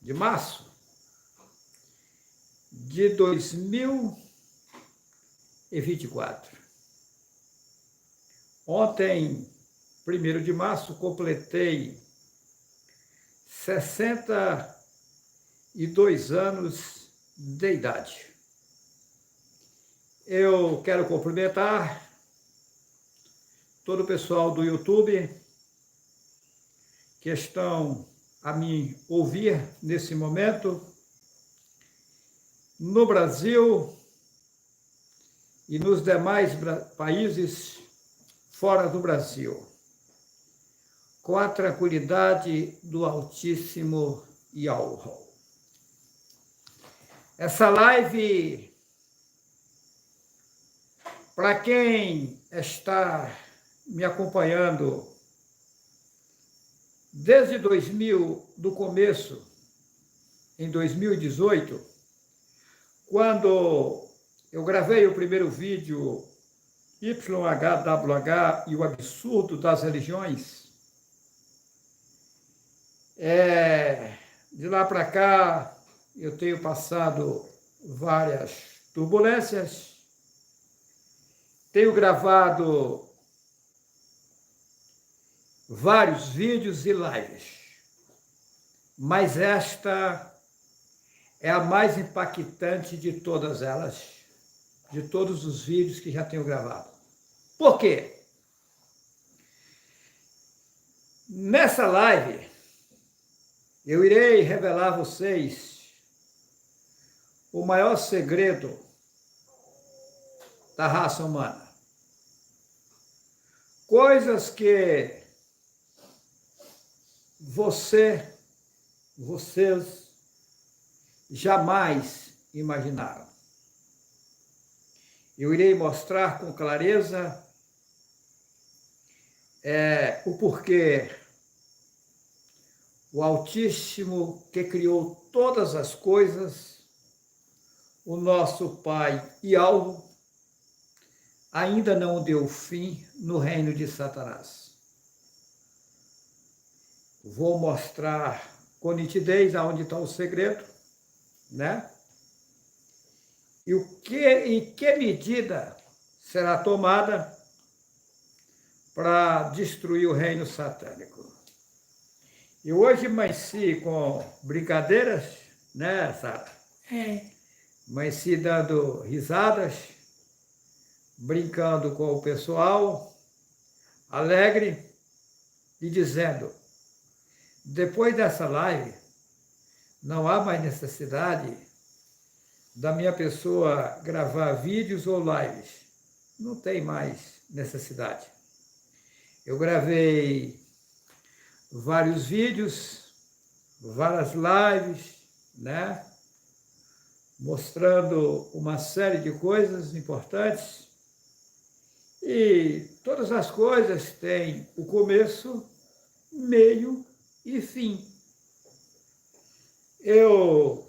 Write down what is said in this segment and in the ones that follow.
de março de 2024. Ontem, 1º de março, completei 62 anos de idade. Eu quero cumprimentar todo o pessoal do YouTube que estão a me ouvir nesse momento, no Brasil e nos demais países fora do Brasil, com a tranquilidade do Altíssimo Yahweh. Essa live, para quem está me acompanhando desde do começo, em 2018, quando eu gravei o primeiro vídeo YHWH e o absurdo das religiões, de lá para cá eu tenho passado várias turbulências, tenho gravado vários vídeos e lives, mas esta é a mais impactante de todas elas, de todos os vídeos que já tenho gravado. Por quê? Nessa live, eu irei revelar a vocês o maior segredo da raça humana. Coisas que vocês jamais imaginaram. Eu irei mostrar com clareza o porquê o Altíssimo, que criou todas as coisas, o nosso Pai Yahweh, ainda não deu fim no reino de Satanás. Vou mostrar com nitidez aonde está o segredo, né? E que medida será tomada para destruir o reino satânico. E hoje amanheci com brincadeiras, né, Sara? Amanheci dando risadas, brincando com o pessoal, alegre e dizendo: depois dessa live, não há mais necessidade da minha pessoa gravar vídeos ou lives. Não tem mais necessidade. Eu gravei vários vídeos, várias lives, né? Mostrando uma série de coisas importantes. E todas as coisas têm o começo, meio e fim. Eu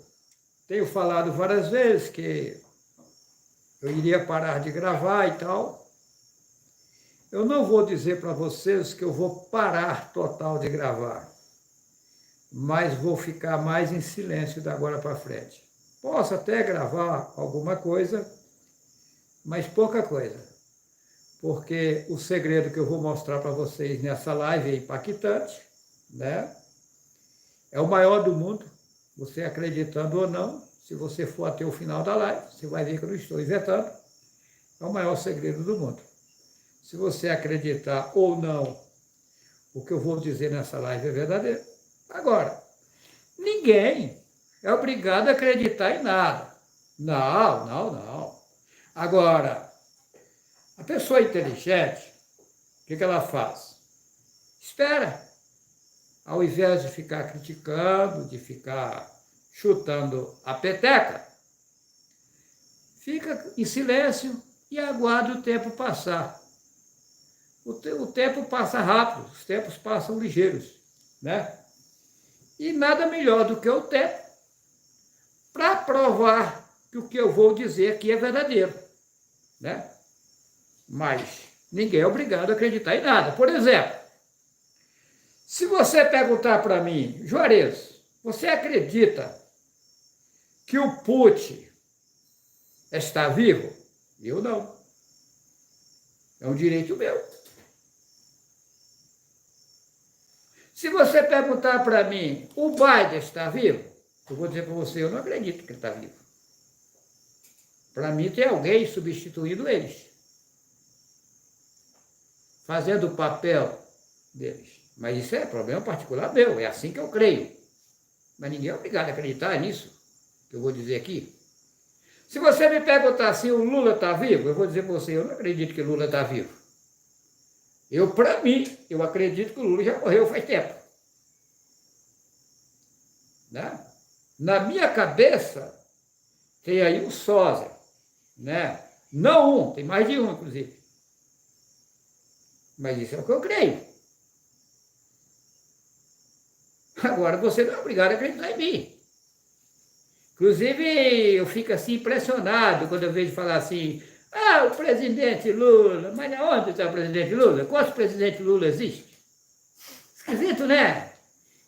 tenho falado várias vezes que eu iria parar de gravar e tal. Eu não vou dizer para vocês que eu vou parar total de gravar, mas vou ficar mais em silêncio da agora para frente. Posso até gravar alguma coisa, mas pouca coisa, porque o segredo que eu vou mostrar para vocês nessa live é impactante, né? É o maior do mundo, você acreditando ou não. Se você for até o final da live, você vai ver que eu não estou inventando. É o maior segredo do mundo. Se você acreditar ou não, o que eu vou dizer nessa live é verdadeiro. Agora, ninguém é obrigado a acreditar em nada. Não. Agora, a pessoa inteligente, o que ela faz? Espera. Ao invés de ficar criticando, de ficar chutando a peteca, fica em silêncio e aguarda o tempo passar. O tempo passa rápido, os tempos passam ligeiros, né? E nada melhor do que o tempo para provar que o que eu vou dizer aqui é verdadeiro, né? Mas ninguém é obrigado a acreditar em nada. Por exemplo, se você perguntar para mim: Juarez, Você acredita que o Putin está vivo? Eu não. É um direito meu. Se você perguntar para mim, o Biden está vivo? Eu vou dizer para você, eu não acredito que ele está vivo. Para mim tem alguém substituindo eles. Fazendo o papel deles. Mas isso é problema particular meu, é assim que eu creio. Mas ninguém é obrigado a acreditar nisso, que eu vou dizer aqui. Se você me perguntar se o Lula está vivo, eu vou dizer para você, eu não acredito que o Lula está vivo. Para mim, eu acredito que o Lula já morreu faz tempo. Né? Na minha cabeça, tem aí um sósia, né? Não um, tem mais de um, inclusive. Mas isso é o que eu creio. Agora, você não é obrigado a acreditar em mim. Inclusive, eu fico assim impressionado quando eu vejo falar assim, o presidente Lula, mas onde está o presidente Lula? Quantos presidentes Lula existe? Esquisito, né?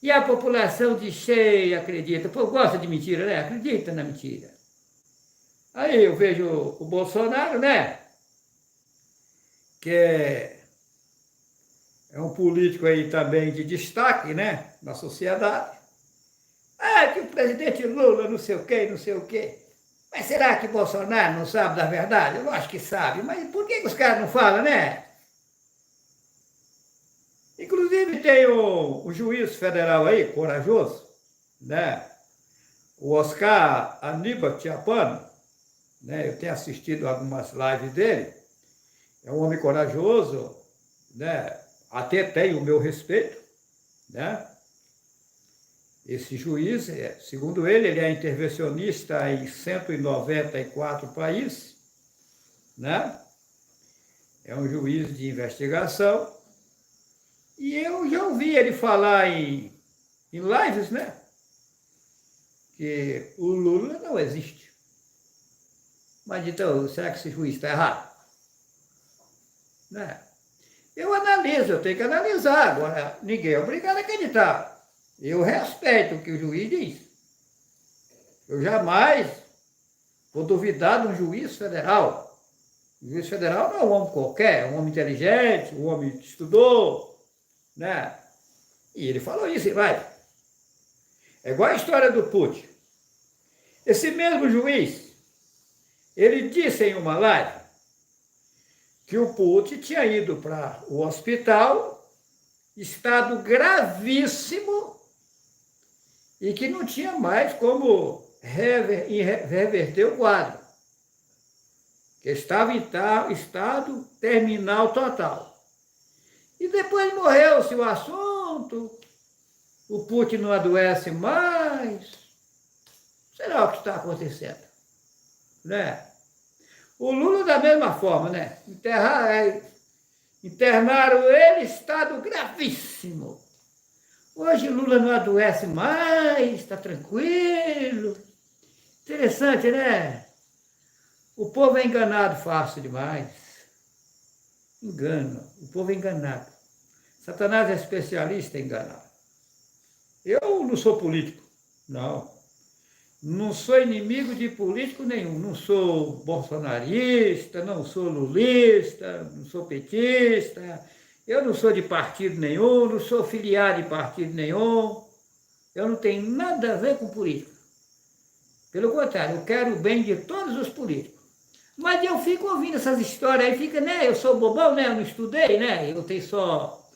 E a população de cheia acredita. Pô, gosta de mentira, né? Acredita na mentira. Aí eu vejo o Bolsonaro, né? Que é um político aí também de destaque, né? Na sociedade. Que o presidente Lula não sei o quê, não sei o quê. Mas será que Bolsonaro não sabe da verdade? Eu acho que sabe. Mas por que os caras não falam, né? Inclusive tem um juiz federal aí, corajoso, né? O Oscar Aníbal Chiapano, né? Eu tenho assistido algumas lives dele. É um homem corajoso, né? Até tem o meu respeito, né? Esse juiz, segundo ele é intervencionista em 194 países, né? É um juiz de investigação. E eu já ouvi ele falar em lives, né? Que o Lula não existe. Mas então, será que esse juiz está errado? Né? Eu analiso, eu tenho que analisar. Agora, ninguém é obrigado a acreditar. Eu respeito o que o juiz diz. Eu jamais vou duvidar de um juiz federal. O juiz federal não é um homem qualquer, é um homem inteligente, um homem que estudou, né? E ele falou isso, e vai. É igual a história do Putin. Esse mesmo juiz, ele disse em uma live que o Putin tinha ido para o hospital, estado gravíssimo, e que não tinha mais como reverter o quadro, que estava em estado terminal total. E depois morreu-se o assunto, o Putin não adoece mais. Será o que está acontecendo? Né? O Lula da mesma forma, né? Internaram ele em estado gravíssimo. Hoje Lula não adoece mais, está tranquilo. Interessante, né? O povo é enganado fácil demais. Engana, o povo é enganado. Satanás é especialista em enganar. Eu não sou político, não. Não sou inimigo de político nenhum. Não sou bolsonarista, não sou lulista, não sou petista. Eu não sou de partido nenhum, não sou filiado de partido nenhum. Eu não tenho nada a ver com política. Pelo contrário, eu quero o bem de todos os políticos. Mas eu fico ouvindo essas histórias aí, fica, né? Eu sou bobão, né? Eu não estudei, né? Eu tenho só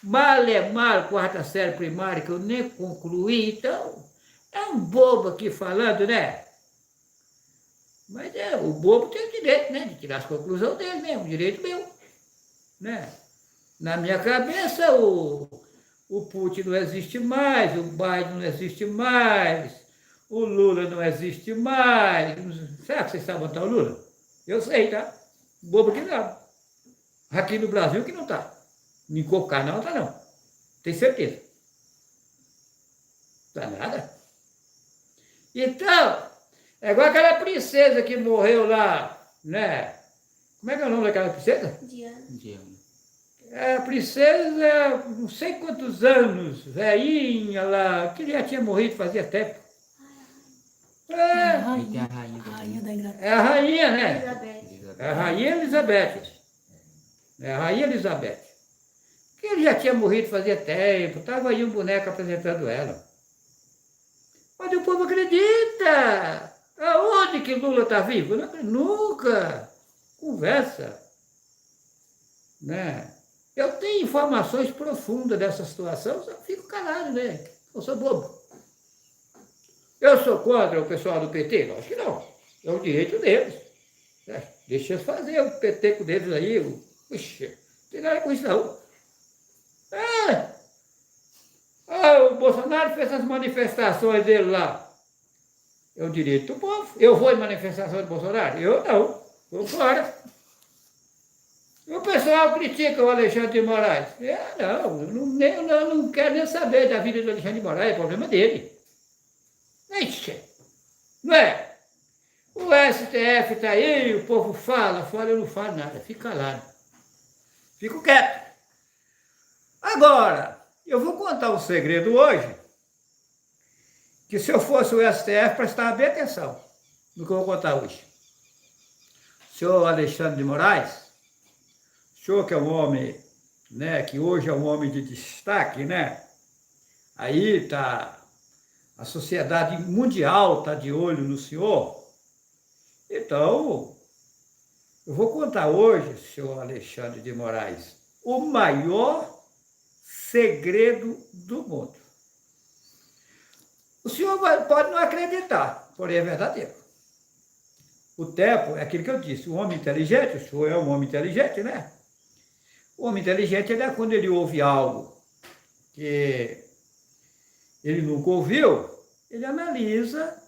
mal, quarta série primária, que eu nem concluí, então é um bobo aqui falando, né? Mas o bobo tem o direito, né? De tirar as conclusões dele, né? Um direito meu, né? Na minha cabeça, o Putin não existe mais, o Biden não existe mais, o Lula não existe mais. Será que vocês sabem onde está o Lula? Eu sei, tá? Bobo que não. Aqui no Brasil que não está. Em qualquer canal está não. Tenho certeza. Tá nada. Então, é igual aquela princesa que morreu lá, né? Como é que é o nome daquela princesa? Diana. A princesa, não sei quantos anos, velhinha lá, que já tinha morrido fazia tempo. Rainha da Inglaterra. É a rainha, né? Elizabeth. É a rainha Elizabeth. É a rainha Elizabeth. Que ele já tinha morrido fazia tempo, estava aí um boneco apresentando ela. Mas o povo acredita. Aonde que Lula está vivo? Nunca. Conversa. Né? Eu tenho informações profundas dessa situação, só fico calado, né? Eu sou bobo. Eu sou contra o pessoal do PT? Lógico que não. É o direito deles. Deixa eles fazer o peteco deles aí. Puxa, não tem nada com isso não. O Bolsonaro fez as manifestações dele lá. É o direito do povo. Eu vou em manifestação do Bolsonaro? Eu não. Vou fora. O pessoal critica o Alexandre de Moraes. Eu não quero nem saber da vida do Alexandre de Moraes, é problema dele. Ixi, não é? O STF está aí, o povo fala, eu não falo nada, fico calado. Fico quieto. Agora, eu vou contar um segredo hoje, que se eu fosse o STF, prestava bem atenção no que eu vou contar hoje. O senhor Alexandre de Moraes, o senhor que é um homem, né, que hoje é um homem de destaque, né? Aí está, a sociedade mundial está de olho no senhor. Então, eu vou contar hoje, senhor Alexandre de Moraes, o maior segredo do mundo. O senhor pode não acreditar, porém é verdadeiro. O tempo é aquilo que eu disse, o homem inteligente, o senhor é um homem inteligente, né? O homem inteligente ele é quando ele ouve algo que ele nunca ouviu, ele analisa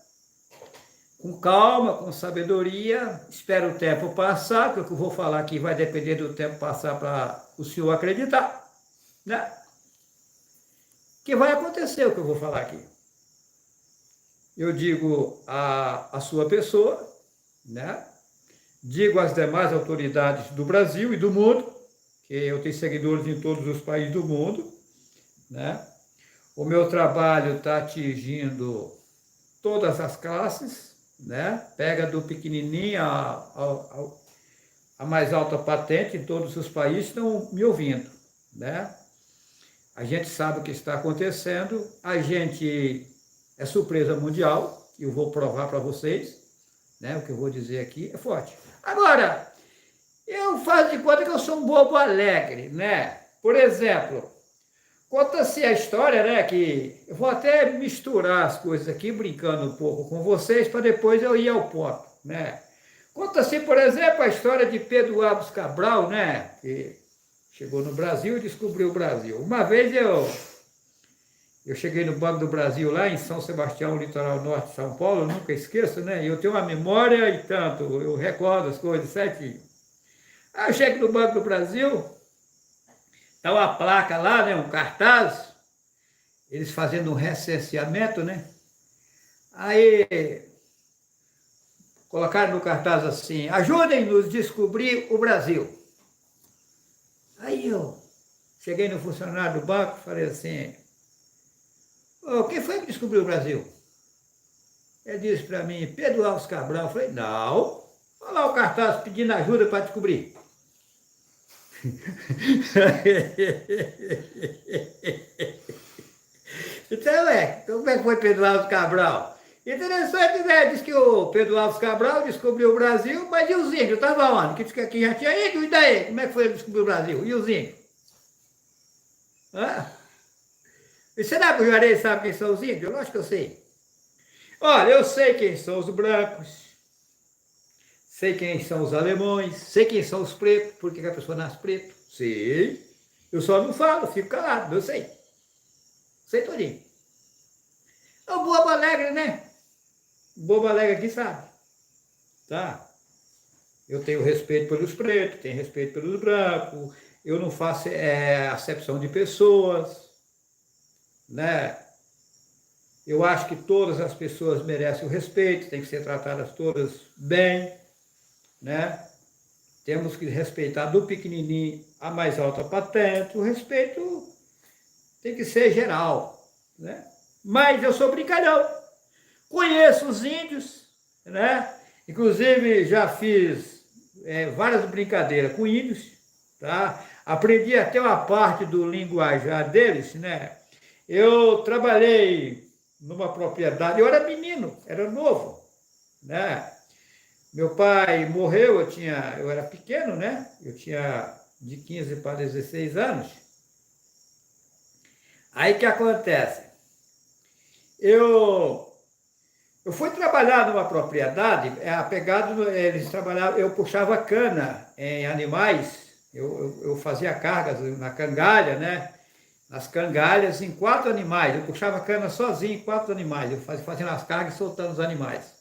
com calma, com sabedoria, espera o tempo passar, que o que eu vou falar aqui vai depender do tempo passar para o senhor acreditar, né? Que vai acontecer o que eu vou falar aqui. Eu digo a sua pessoa, né? Digo às demais autoridades do Brasil e do mundo, que eu tenho seguidores em todos os países do mundo, né? O meu trabalho está atingindo todas as classes, né? Pega do pequenininho a mais alta patente, em todos os países estão me ouvindo, né? A gente sabe o que está acontecendo, a gente é surpresa mundial, e eu vou provar para vocês, né? O que eu vou dizer aqui é forte. Agora, eu faço de conta que eu sou um bobo alegre, né? Por exemplo, conta-se a história, né, que eu vou até misturar as coisas aqui, brincando um pouco com vocês, para depois eu ir ao ponto, né? Conta-se, por exemplo, a história de Pedro Álvares Cabral, né, que chegou no Brasil e descobriu o Brasil. Uma vez eu cheguei no Banco do Brasil, lá em São Sebastião, litoral norte de São Paulo, eu nunca esqueço, né? Eu tenho uma memória e tanto, eu recordo as coisas certinho. Aí eu chego no Banco do Brasil, está uma placa lá, né, um cartaz, eles fazendo um recenseamento, né? Aí colocaram no cartaz assim, ajudem-nos a descobrir o Brasil. Aí eu cheguei no funcionário do banco, falei assim, quem foi que descobriu o Brasil? Ele disse para mim, Pedro Álvares Cabral. Eu falei, não, olha lá o cartaz pedindo ajuda para descobrir. Então, como é que foi Pedro Álvares Cabral? Interessante, né? Diz que o Pedro Álvares Cabral descobriu o Brasil, mas e os índios? Estava onde? Que diz que aqui já tinha índio, e daí? Como é que foi ele descobrir o Brasil? E os índios? E será que o Juarez sabe quem são os índios? Lógico que eu sei. Olha, eu sei quem são os brancos, sei quem são os alemães, sei quem são os pretos, por que a pessoa nasce preto? Sei. Eu só não falo, fico calado, eu sei. Sei todinho. É o bobo alegre, né? O bobo alegre aqui sabe. Tá? Eu tenho respeito pelos pretos, tenho respeito pelos brancos, eu não faço acepção de pessoas, né? Eu acho que todas as pessoas merecem o respeito, têm que ser tratadas todas bem, né? temos que respeitar do pequenininho a mais alta patente, o respeito tem que ser geral, né? Mas eu sou brincalhão, conheço os índios, né? Inclusive já fiz várias brincadeiras com índios, tá? Aprendi até uma parte do linguajar deles, né? Eu trabalhei numa propriedade, eu era menino, era novo, né? Meu pai morreu, eu era pequeno, né? Eu tinha de 15 para 16 anos. Aí o que acontece? Eu fui trabalhar numa propriedade, eles trabalhavam, eu puxava cana em animais, eu fazia cargas na cangalha, né? Nas cangalhas em 4 animais, eu puxava cana sozinho em 4 animais, eu fazia as cargas e soltando os animais,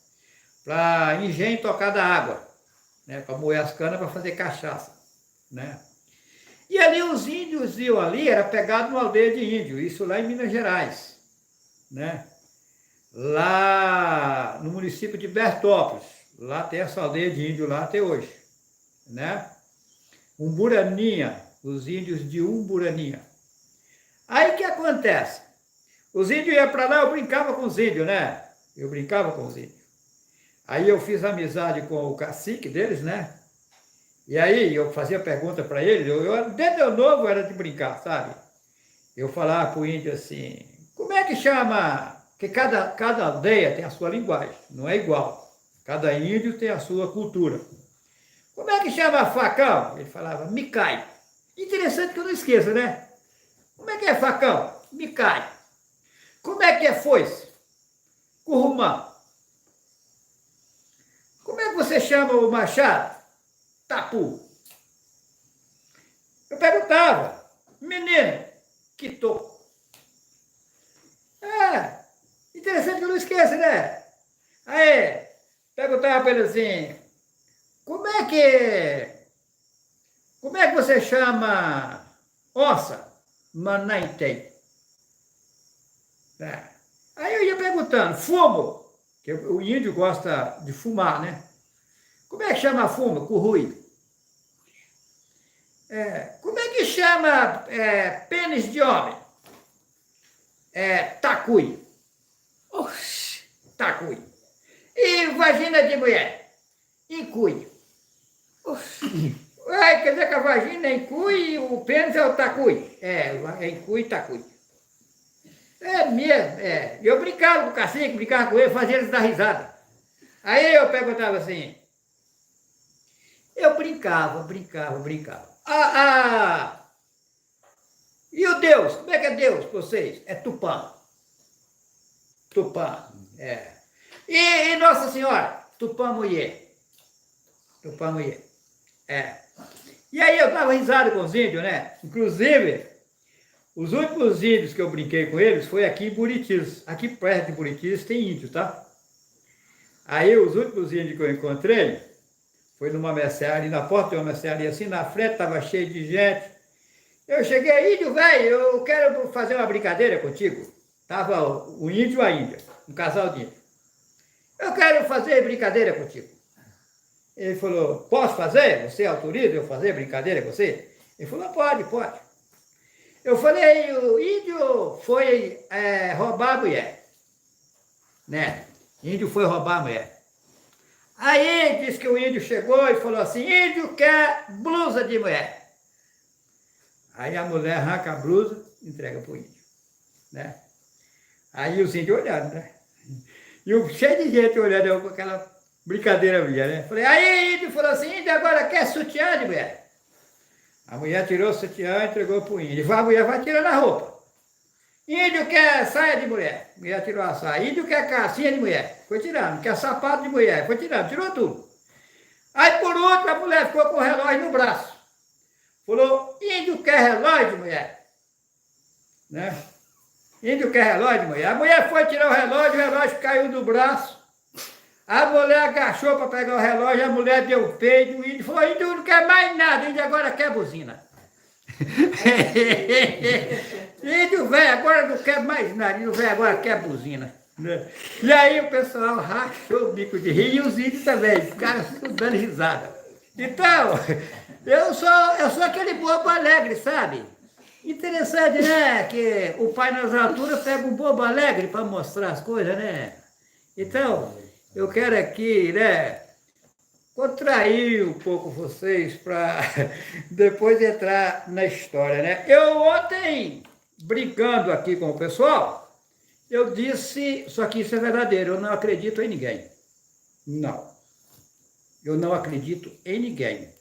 para engenho tocar da água, né? Para moer as canas para fazer cachaça, né? E ali os índios iam ali, era pegado numa aldeia de índio, isso lá em Minas Gerais, né? Lá no município de Bertópolis, lá tem essa aldeia de índio lá até hoje, né? Umburaninha, os índios de Umburaninha. Aí o que acontece? Os índios iam para lá, eu brincava com os índios, né? Eu brincava com os índios. Aí eu fiz amizade com o cacique deles, né? E aí eu fazia pergunta para eles, desde eu novo era de brincar, sabe? Eu falava para o índio assim, como é que chama? Porque cada aldeia tem a sua linguagem, não é igual. Cada índio tem a sua cultura. Como é que chama facão? Ele falava, micai. Interessante que eu não esqueça, né? Como é que é facão? Micai. Como é que é foice? Currumã. Como é que você chama o machado? Tapu. Eu perguntava, menino, que toco. Interessante que eu não esqueça, né? Aí, perguntava para ele assim, como é que você chama onça? Manaitei. Aí eu ia perguntando, fumo, que o índio gosta de fumar, né? Como é que chama fumo? Currui. Como é que chama pênis de homem? Tacui. Oxi, tacui. E vagina de mulher? Incui. Oxi. Quer dizer que a vagina é incui e o pênis é o tacui. Incui e tacui. Mesmo, Eu brincava com o cacique, brincava com ele, fazia eles dar risada. Aí eu perguntava assim, eu brincava. E o Deus? Como é que é Deus para vocês? É Tupã. Tupã, E Nossa Senhora? Tupã mulher. Tupã mulher. E aí eu dava risada com os índios, né? Inclusive, os últimos índios que eu brinquei com eles foi aqui em Buritis. Aqui perto de Buritis tem índio, tá? Aí os últimos índios que eu encontrei foi numa mercearia, na porta de uma mercearia, assim, na frente, estava cheio de gente. Eu cheguei, índio, velho, eu quero fazer uma brincadeira contigo. Tava o índio e a índia, um casal de índio. Eu quero fazer brincadeira contigo. Ele falou, posso fazer? Você autoriza eu fazer brincadeira com você? Ele falou, pode. Eu falei, o índio foi roubar a mulher. Né? Índio foi roubar a mulher. Aí disse que o índio chegou e falou assim, índio quer blusa de mulher. Aí a mulher arranca a blusa e entrega para o índio. Né? Aí os índios olhando, né? E cheio de gente olhando com aquela brincadeira minha, né? Falei, aí índio falou assim, índio agora quer sutiã de mulher. A mulher tirou o sutiã e entregou para o índio. A mulher vai tirando a roupa. Índio quer saia de mulher. A mulher tirou a saia. Índio quer calcinha de mulher. Foi tirando. Quer sapato de mulher. Foi tirando. Tirou tudo. Aí por último a mulher ficou com o relógio no braço. Falou, índio quer relógio de mulher. Né? Índio quer relógio de mulher. A mulher foi tirar o relógio caiu do braço. A mulher agachou para pegar o relógio, a mulher deu o peito, o índio falou, índio não quer mais nada, o índio agora quer buzina. Índio velho agora não quer mais nada, índio velho agora quer buzina. E aí o pessoal rachou o bico de rir e os índios também, ficaram dando risada. Então, eu sou aquele bobo alegre, sabe? Interessante, né? Que o Pai nas alturas pega um bobo alegre para mostrar as coisas, né? Então, eu quero aqui, né, contrair um pouco vocês para depois entrar na história, né? Eu ontem, brincando aqui com o pessoal, eu disse, só que isso é verdadeiro, eu não acredito em ninguém. Não. Eu não acredito em ninguém.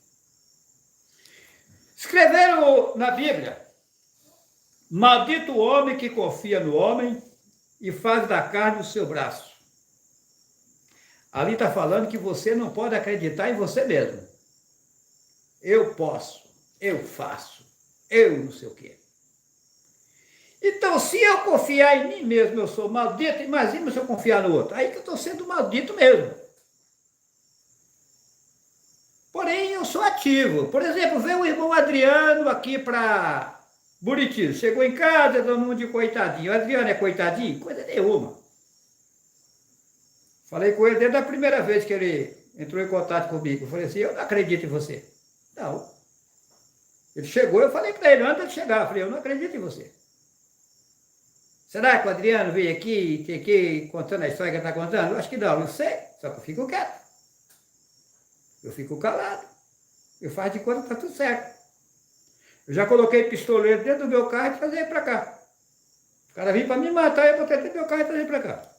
Escreveram na Bíblia: maldito o homem que confia no homem e faz da carne o seu braço. Ali está falando que você não pode acreditar em você mesmo. Eu posso, eu faço, eu não sei o quê. Então, se eu confiar em mim mesmo, eu sou maldito, imagina se eu confiar no outro. Aí que eu estou sendo maldito mesmo. Porém, eu sou ativo. Por exemplo, veio o irmão Adriano aqui para Buriti. Chegou em casa, todo mundo de coitadinho. O Adriano é coitadinho? Coisa nenhuma. Falei com ele desde a primeira vez que ele entrou em contato comigo. Eu falei assim, eu não acredito em você. Não. Ele chegou, eu falei para ele, antes de chegar, eu falei, eu não acredito em você. Será que o Adriano veio aqui contando a história que ele está contando? Eu acho que não, eu sei, só que eu fico quieto. Eu fico calado. Eu faço de conta que está tudo certo. Eu já coloquei pistoleiro dentro do meu carro e trazer ele para cá. O cara vinha para me matar, eu botei dentro do meu carro e trazer ele para cá.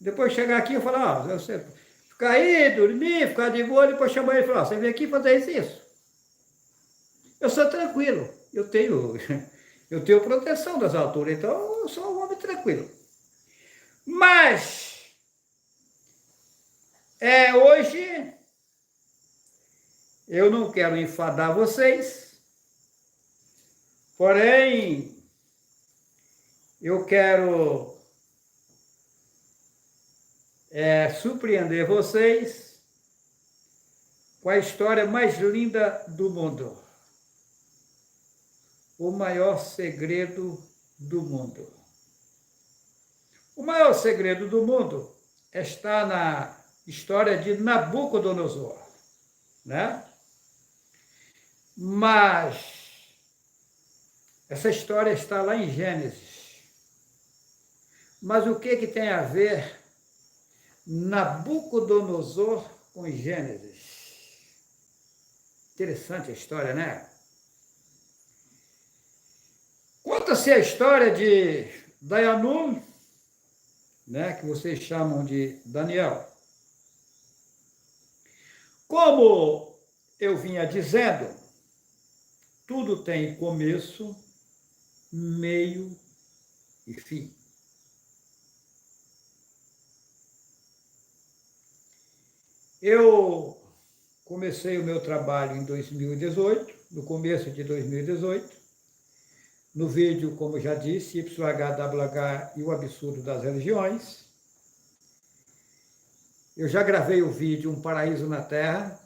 Depois chegar aqui, eu falo, você ficar aí, dormir, ficar de boa, depois chamar ele e falar, você veio aqui fazer isso. Eu sou tranquilo, eu tenho proteção das alturas, então eu sou um homem tranquilo. Mas, hoje, eu não quero enfadar vocês, porém, eu quero surpreender vocês com a história mais linda do mundo. O maior segredo do mundo. O maior segredo do mundo está na história de Nabucodonosor, né? Mas essa história está lá em Gênesis. Mas o que tem a ver Nabucodonosor com Gênesis? Interessante a história, né? Conta-se a história de Dayanum, né, que vocês chamam de Daniel. Como eu vinha dizendo, tudo tem começo, meio e fim. Eu comecei o meu trabalho em 2018, no começo de 2018, no vídeo, como já disse, YHWH e o Absurdo das Religiões. Eu já gravei o vídeo Um Paraíso na Terra.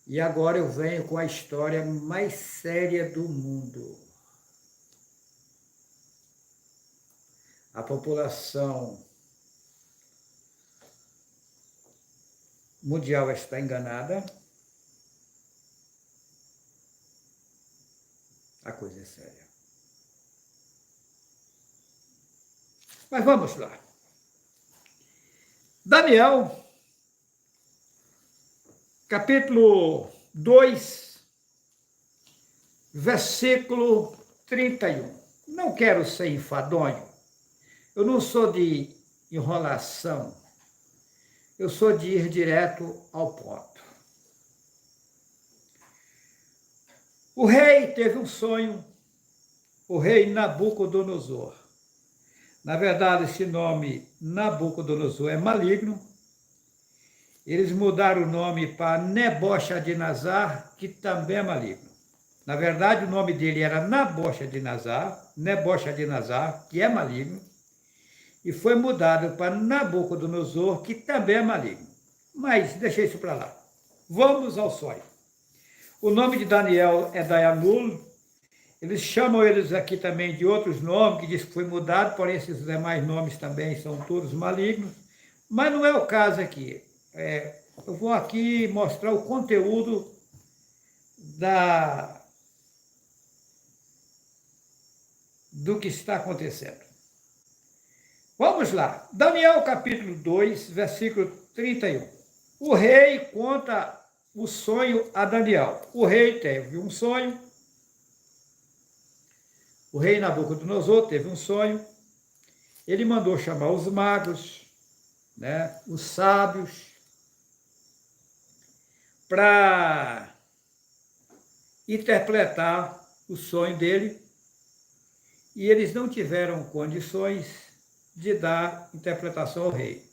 E agora eu venho com a história mais séria do mundo. A população mundial está enganada. A coisa é séria. Mas vamos lá. Daniel, capítulo 2, versículo 31. Não quero ser enfadonho. Eu não sou de enrolação. Eu sou de ir direto ao ponto. O rei teve um sonho, o rei Nabucodonosor. Na verdade, esse nome Nabucodonosor é maligno. Eles mudaram o nome para Nebochadnezzar, que também é maligno. Na verdade, o nome dele era Nebochadnezzar, que é maligno, e foi mudado para Nabucodonosor, que também é maligno. Mas deixa isso para lá. Vamos ao sonho. O nome de Daniel é Dayanul. Eles chamam eles aqui também de outros nomes, que diz que foi mudado, porém esses demais nomes também são todos malignos. Mas não é o caso aqui. Eu vou aqui mostrar o conteúdo do que está acontecendo. Vamos lá. Daniel, capítulo 2, versículo 31. O rei conta o sonho a Daniel. O rei teve um sonho. O rei Nabucodonosor teve um sonho. Ele mandou chamar os magos, né, os sábios, para interpretar o sonho dele, e eles não tiveram condições de dar interpretação ao rei.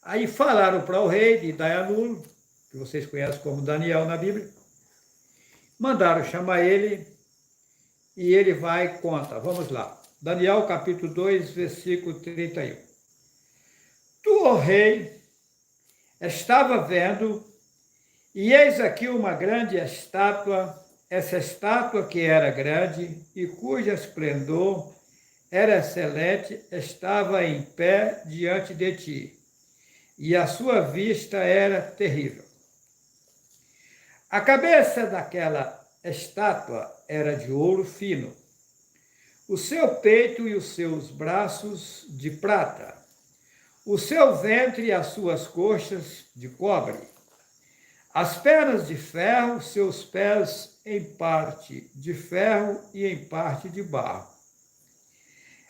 Aí falaram para o rei de Daianulo, que vocês conhecem como Daniel na Bíblia, mandaram chamar ele, e ele vai e conta. Vamos lá. Daniel, capítulo 2, versículo 31. Tu, ó rei, estava vendo, e eis aqui uma grande estátua, essa estátua que era grande e cujo esplendor era excelente, estava em pé diante de ti, e a sua vista era terrível. A cabeça daquela estátua era de ouro fino, o seu peito e os seus braços de prata, o seu ventre e as suas coxas de cobre, as pernas de ferro, seus pés em parte de ferro e em parte de barro.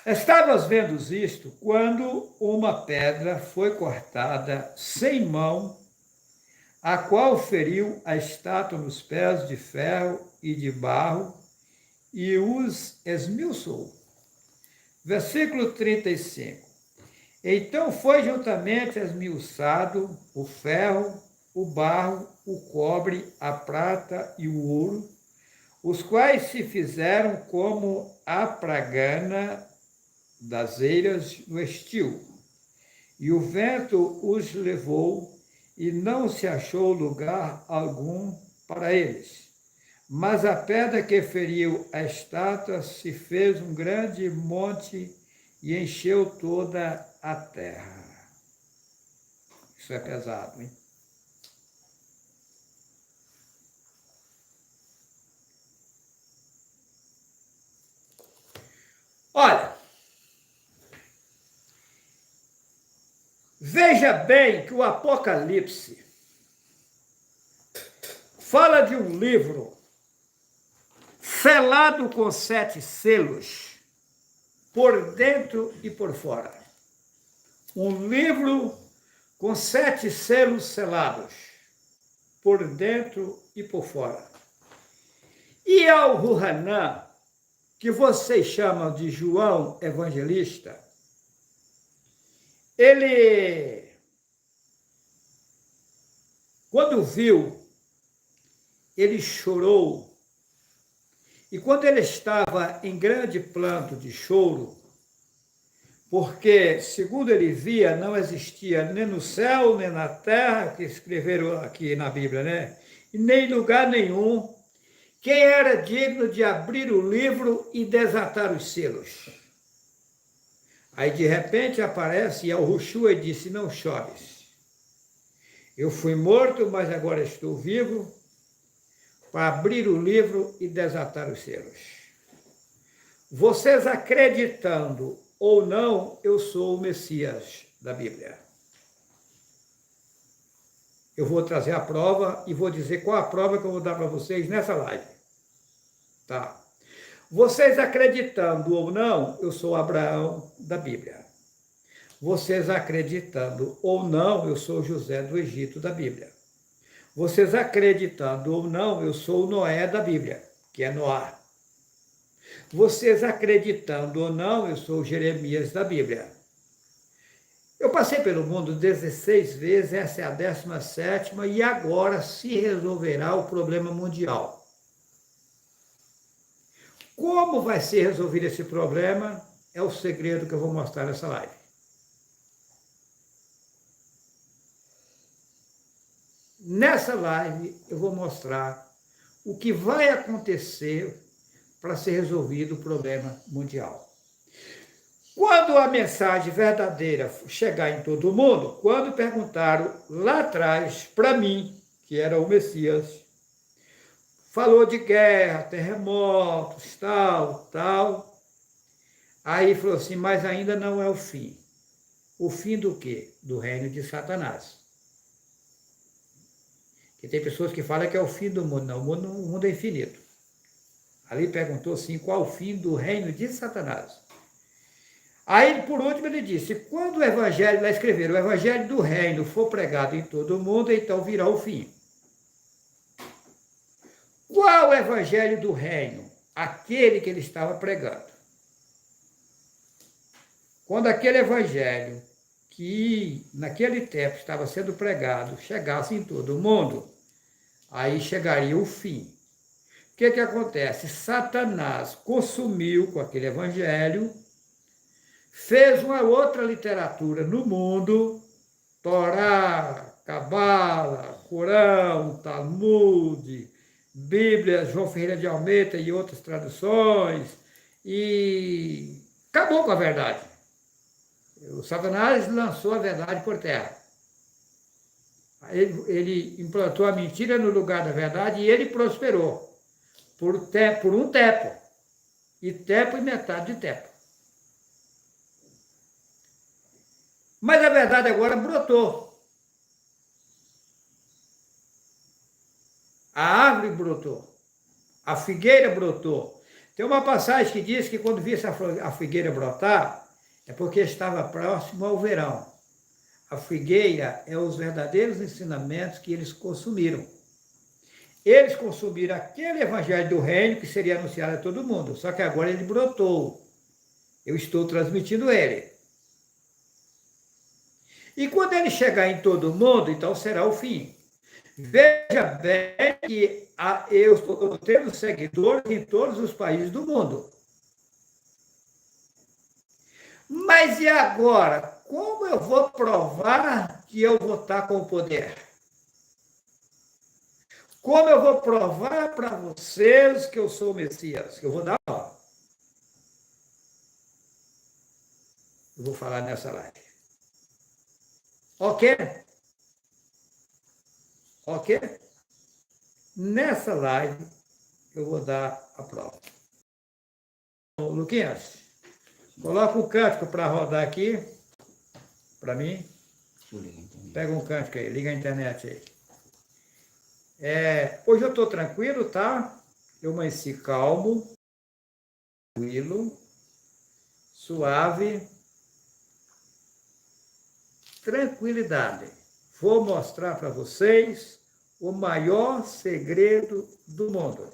Estavas vendo isto quando uma pedra foi cortada sem mão, a qual feriu a estátua nos pés de ferro e de barro e os esmiuçou. Versículo 35. Então foi juntamente esmiuçado o ferro, o barro, o cobre, a prata e o ouro, os quais se fizeram como a pragana das eiras no estio. E o vento os levou, e não se achou lugar algum para eles. Mas a pedra que feriu a estátua se fez um grande monte e encheu toda a terra. Isso é pesado, hein? Olha, veja bem que o Apocalipse fala de um livro selado com 7 selos, por dentro e por fora. Um livro com 7 selos selados, por dentro e por fora. E ao Ruhanã, que vocês chamam de João Evangelista, ele, quando viu, ele chorou. E quando ele estava em grande pranto de choro, porque, segundo ele via, não existia nem no céu, nem na terra, que escreveram aqui na Bíblia, né? E nem lugar nenhum, quem era digno de abrir o livro e desatar os selos. Aí, de repente, aparece Yahushua e disse, não chores. Eu fui morto, mas agora estou vivo, para abrir o livro e desatar os selos. Vocês acreditando ou não, eu sou o Messias da Bíblia. Eu vou trazer a prova e vou dizer qual a prova que eu vou dar para vocês nessa live. Tá? Vocês acreditando ou não, eu sou Abraão da Bíblia. Vocês acreditando ou não, eu sou José do Egito da Bíblia. Vocês acreditando ou não, eu sou o Noé da Bíblia, que é Noá. Vocês acreditando ou não, eu sou Jeremias da Bíblia. Eu passei pelo mundo 16 vezes, essa é a 17ª, e agora se resolverá o problema mundial. Como vai ser resolvido esse problema? É o segredo que eu vou mostrar nessa live. Nessa live eu vou mostrar o que vai acontecer para ser resolvido o problema mundial. Quando a mensagem verdadeira chegar em todo mundo, quando perguntaram lá atrás para mim, que era o Messias, falou de guerra, terremotos, tal. Aí falou assim, mas ainda não é o fim. O fim do quê? Do reino de Satanás. Porque tem pessoas que falam que é o fim do mundo. Não, o mundo é infinito. Ali perguntou assim, qual o fim do reino de Satanás? Aí, por último, ele disse, quando o evangelho, lá escreveram, o evangelho do reino for pregado em todo o mundo, então virá o fim. Qual o evangelho do reino? Aquele que ele estava pregando. Quando aquele evangelho que naquele tempo estava sendo pregado chegasse em todo o mundo, aí chegaria o fim. O que acontece? Satanás consumiu com aquele evangelho, fez uma outra literatura no mundo, Torá, Cabala, Corão, Talmud, Bíblia, João Ferreira de Almeida e outras traduções, e acabou com a verdade. O Satanás lançou a verdade por terra. Ele implantou a mentira no lugar da verdade e ele prosperou por um tempo. E tempo e metade de tempo. Mas a verdade agora brotou. A árvore brotou. A figueira brotou. Tem uma passagem que diz que quando visse a figueira brotar, é porque estava próximo ao verão. A figueira é os verdadeiros ensinamentos que eles consumiram. Eles consumiram aquele evangelho do reino que seria anunciado a todo mundo, só que agora ele brotou. Eu estou transmitindo ele. E quando ele chegar em todo mundo, então será o fim. Veja bem que eu estou tendo seguidores em todos os países do mundo. Mas e agora? Como eu vou provar que eu vou estar com o poder? Como eu vou provar para vocês que eu sou o Messias? Que eu vou dar aula. Eu vou falar nessa live. Ok? Ok? Nessa live eu vou dar a prova. Luquinhas, coloca o cântico para rodar aqui, para mim. Pega um cântico aí, liga a internet aí. Hoje eu estou tranquilo, tá? Eu amanheci calmo, tranquilo, suave, tranquilidade. Vou mostrar para vocês o maior segredo do mundo.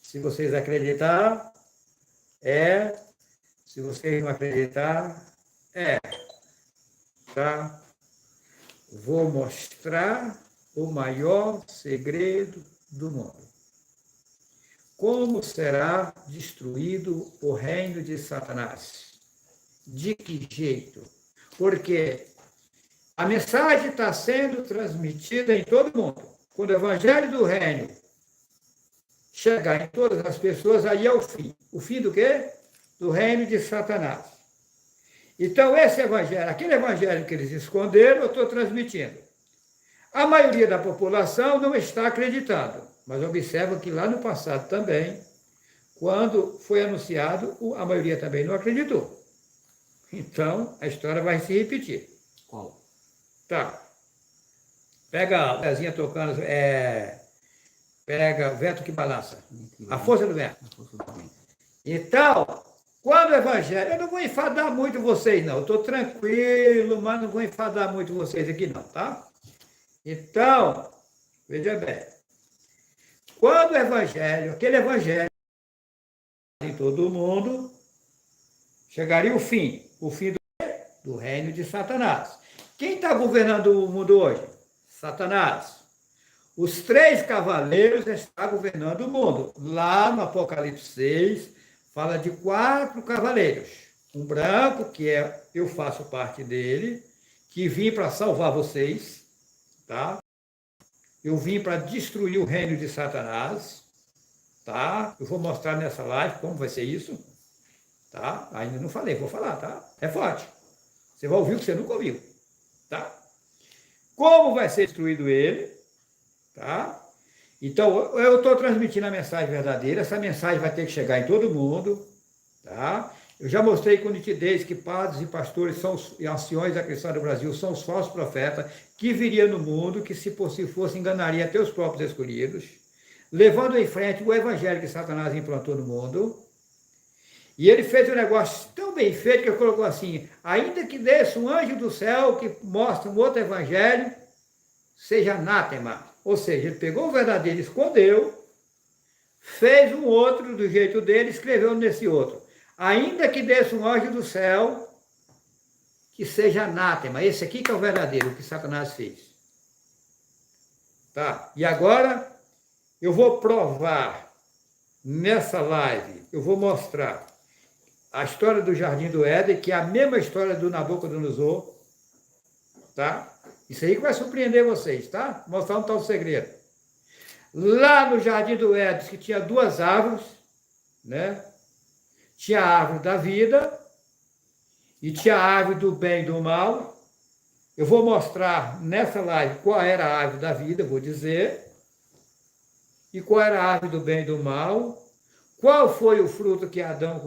Se vocês acreditar, se vocês não acreditar, tá? Vou mostrar o maior segredo do mundo. Como será destruído o reino de Satanás? De que jeito? Porque a mensagem está sendo transmitida em todo mundo. Quando o evangelho do reino chegar em todas as pessoas, aí é o fim. O fim do quê? Do reino de Satanás. Então, esse evangelho, aquele evangelho que eles esconderam, eu estou transmitindo. A maioria da população não está acreditando, mas observa que lá no passado também, quando foi anunciado, a maioria também não acreditou. Então, a história vai se repetir. Qual? Tá. Pega a pezinha tocando, pega o vento que balança. A força do vento. Então, quando o evangelho... Eu não vou enfadar muito vocês, não. Eu estou tranquilo, mas não vou enfadar muito vocês aqui, não, tá? Então, veja bem. Quando o evangelho, aquele evangelho em todo o mundo, chegaria o fim do reino de Satanás. Quem está governando o mundo hoje? Satanás. Os 3 cavaleiros estão governando o mundo. Lá no Apocalipse 6, fala de 4 cavaleiros. Um branco, que eu faço parte dele, que vim para salvar vocês, tá? Eu vim para destruir o reino de Satanás, tá? Eu vou mostrar nessa live como vai ser isso. tá? Ainda não falei, vou falar, tá? É forte. Você vai ouvir o que você nunca ouviu, tá? Como vai ser destruído ele, tá? Então, eu estou transmitindo a mensagem verdadeira, essa mensagem vai ter que chegar em todo mundo, tá? Eu já mostrei com nitidez que padres e pastores e anciões da cristã do Brasil são os falsos profetas que viriam no mundo, que se possível fosse enganaria até os próprios escolhidos, levando em frente o evangelho que Satanás implantou no mundo. E ele fez um negócio tão bem feito que ele colocou assim: ainda que desça um anjo do céu que mostra um outro evangelho, seja anátema. Ou seja, ele pegou o verdadeiro, escondeu, fez um outro do jeito dele, escreveu nesse outro. Ainda que desça um anjo do céu, que seja anátema. Esse aqui que é o verdadeiro, o que Satanás fez. Tá? E agora, eu vou provar nessa live, eu vou mostrar a história do Jardim do Éden, que é a mesma história do Nabucodonosor, tá? Isso aí que vai surpreender vocês, tá? Mostrar um tal segredo. Lá no Jardim do Éden, que tinha duas árvores, né? Tinha a árvore da vida e tinha a árvore do bem e do mal. Eu vou mostrar nessa live qual era a árvore da vida, vou dizer, e qual era a árvore do bem e do mal, qual foi o fruto que Adão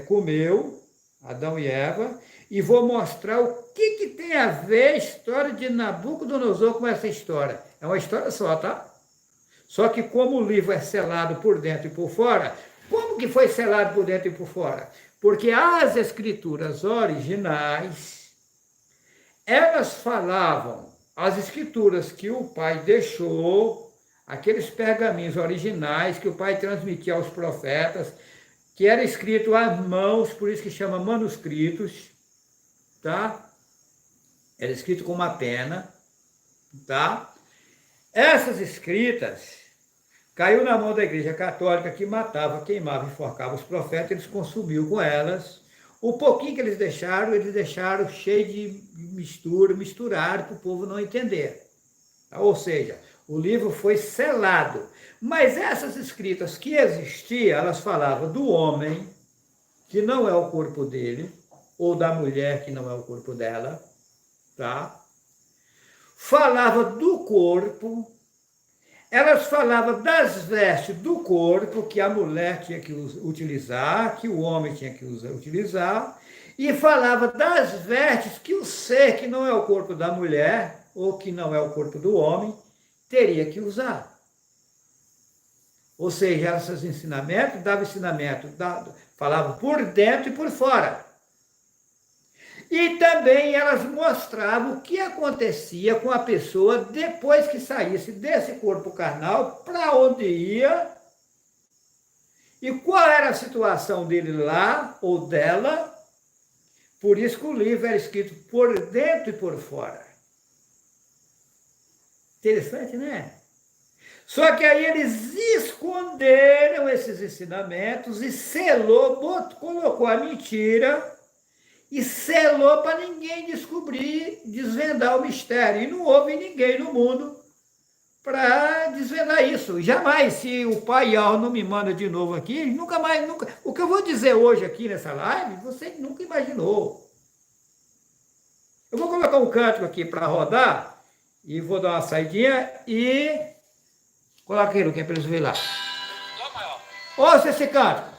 comeu, Adão e Eva, e vou mostrar o que tem a ver a história de Nabucodonosor com essa história. É uma história só, tá? Só que como o livro é selado por dentro e por fora, como que foi selado por dentro e por fora? Porque as escrituras originais, elas falavam, as escrituras que o pai deixou, aqueles pergaminhos originais que o pai transmitia aos profetas, que era escrito às mãos, por isso que chama manuscritos, tá? Era escrito com uma pena, tá? Essas escritas caiu na mão da Igreja Católica, que matava, queimava, enforcava os profetas, eles consumiu com elas. O pouquinho que eles deixaram cheio de mistura, misturaram para o povo não entender. Ou seja, o livro foi selado. Mas essas escritas que existiam, elas falavam do homem, que não é o corpo dele, ou da mulher, que não é o corpo dela, tá? Falava do corpo, elas falavam das vestes do corpo, que a mulher tinha que utilizar, que o homem tinha que utilizar, e falava das vestes que o ser, que não é o corpo da mulher, ou que não é o corpo do homem, teria que usar. Ou seja, esses ensinamentos, dava ensinamento, falavam por dentro e por fora. E também elas mostravam o que acontecia com a pessoa depois que saísse desse corpo carnal, para onde ia, e qual era a situação dele lá, ou dela. Por isso que o livro era escrito por dentro e por fora. Interessante, né? Só que aí eles esconderam esses ensinamentos e selou, colocou a mentira e selou para ninguém descobrir, desvendar o mistério. E não houve ninguém no mundo para desvendar isso. Jamais, se o Pai Al não me manda de novo aqui, nunca mais, nunca. O que eu vou dizer hoje aqui nessa live, você nunca imaginou. Eu vou colocar um cântico aqui para rodar e vou dar uma saidinha e coloca aqui, Luquinha, para eles verem lá. Ouça esse cântico.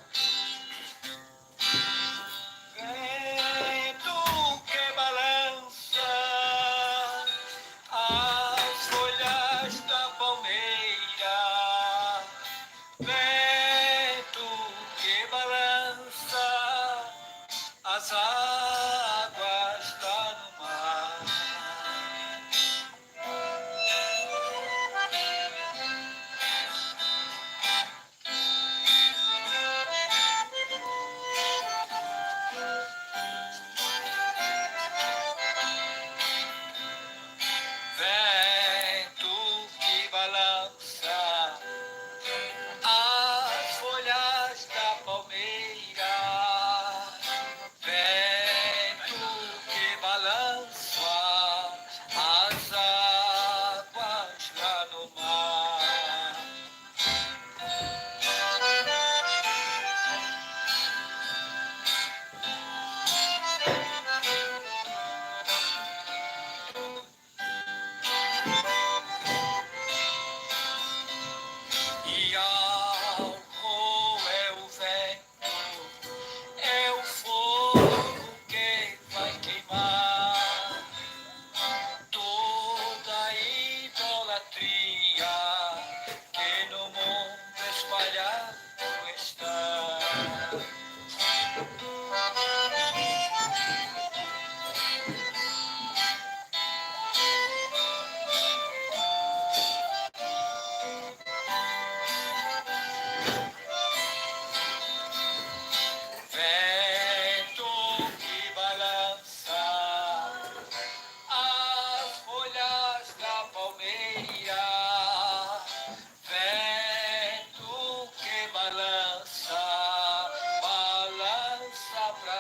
As águas lá no mar. Vento que balança as folhas da palmeira. Vento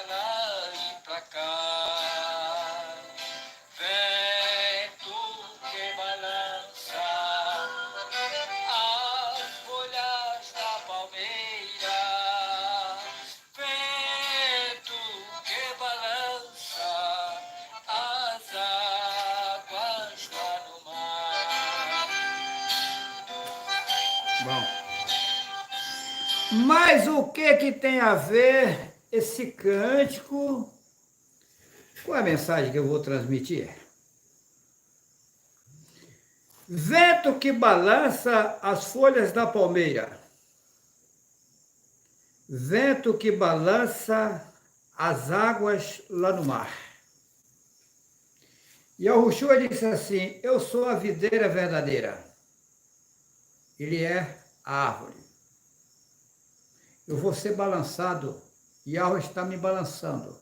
lá e pra cá. Vento que balança as folhas da palmeira. Vento que balança as águas lá no mar. Bom. Mas o que tem a ver esse cântico com a mensagem que eu vou transmitir? Vento que balança as folhas da palmeira. Vento que balança as águas lá no mar. E Yahushua disse assim: eu sou a videira verdadeira. Ele é a árvore. Eu vou ser balançado. Yahweh está me balançando.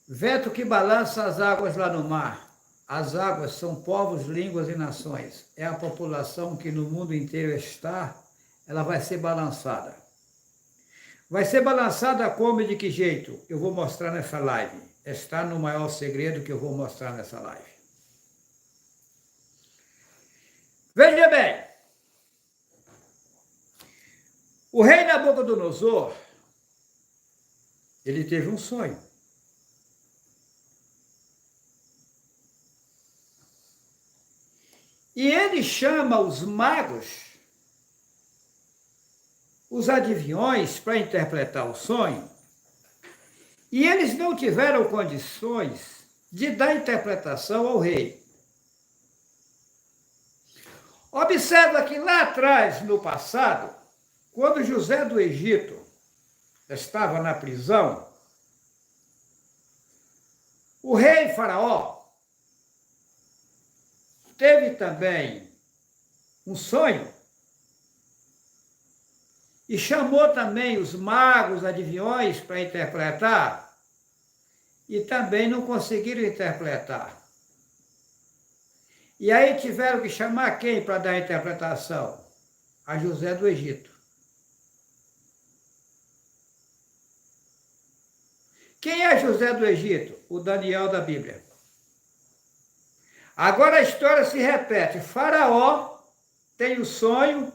Vento que balança as águas lá no mar. As águas são povos, línguas e nações. É a população que no mundo inteiro está, ela vai ser balançada. Vai ser balançada como e de que jeito? Eu vou mostrar nessa live. Está no maior segredo que eu vou mostrar nessa live. Veja bem. O rei Nabucodonosor, ele teve um sonho. E ele chama os magos, os adivinhões, para interpretar o sonho. E eles não tiveram condições de dar interpretação ao rei. Observa que lá atrás, no passado, quando José do Egito estava na prisão, o rei Faraó teve também um sonho e chamou também os magos, adivinhões para interpretar e também não conseguiram interpretar. E aí tiveram que chamar quem para dar a interpretação? A José do Egito. Quem é José do Egito? O Daniel da Bíblia. Agora a história se repete. Faraó tem o sonho,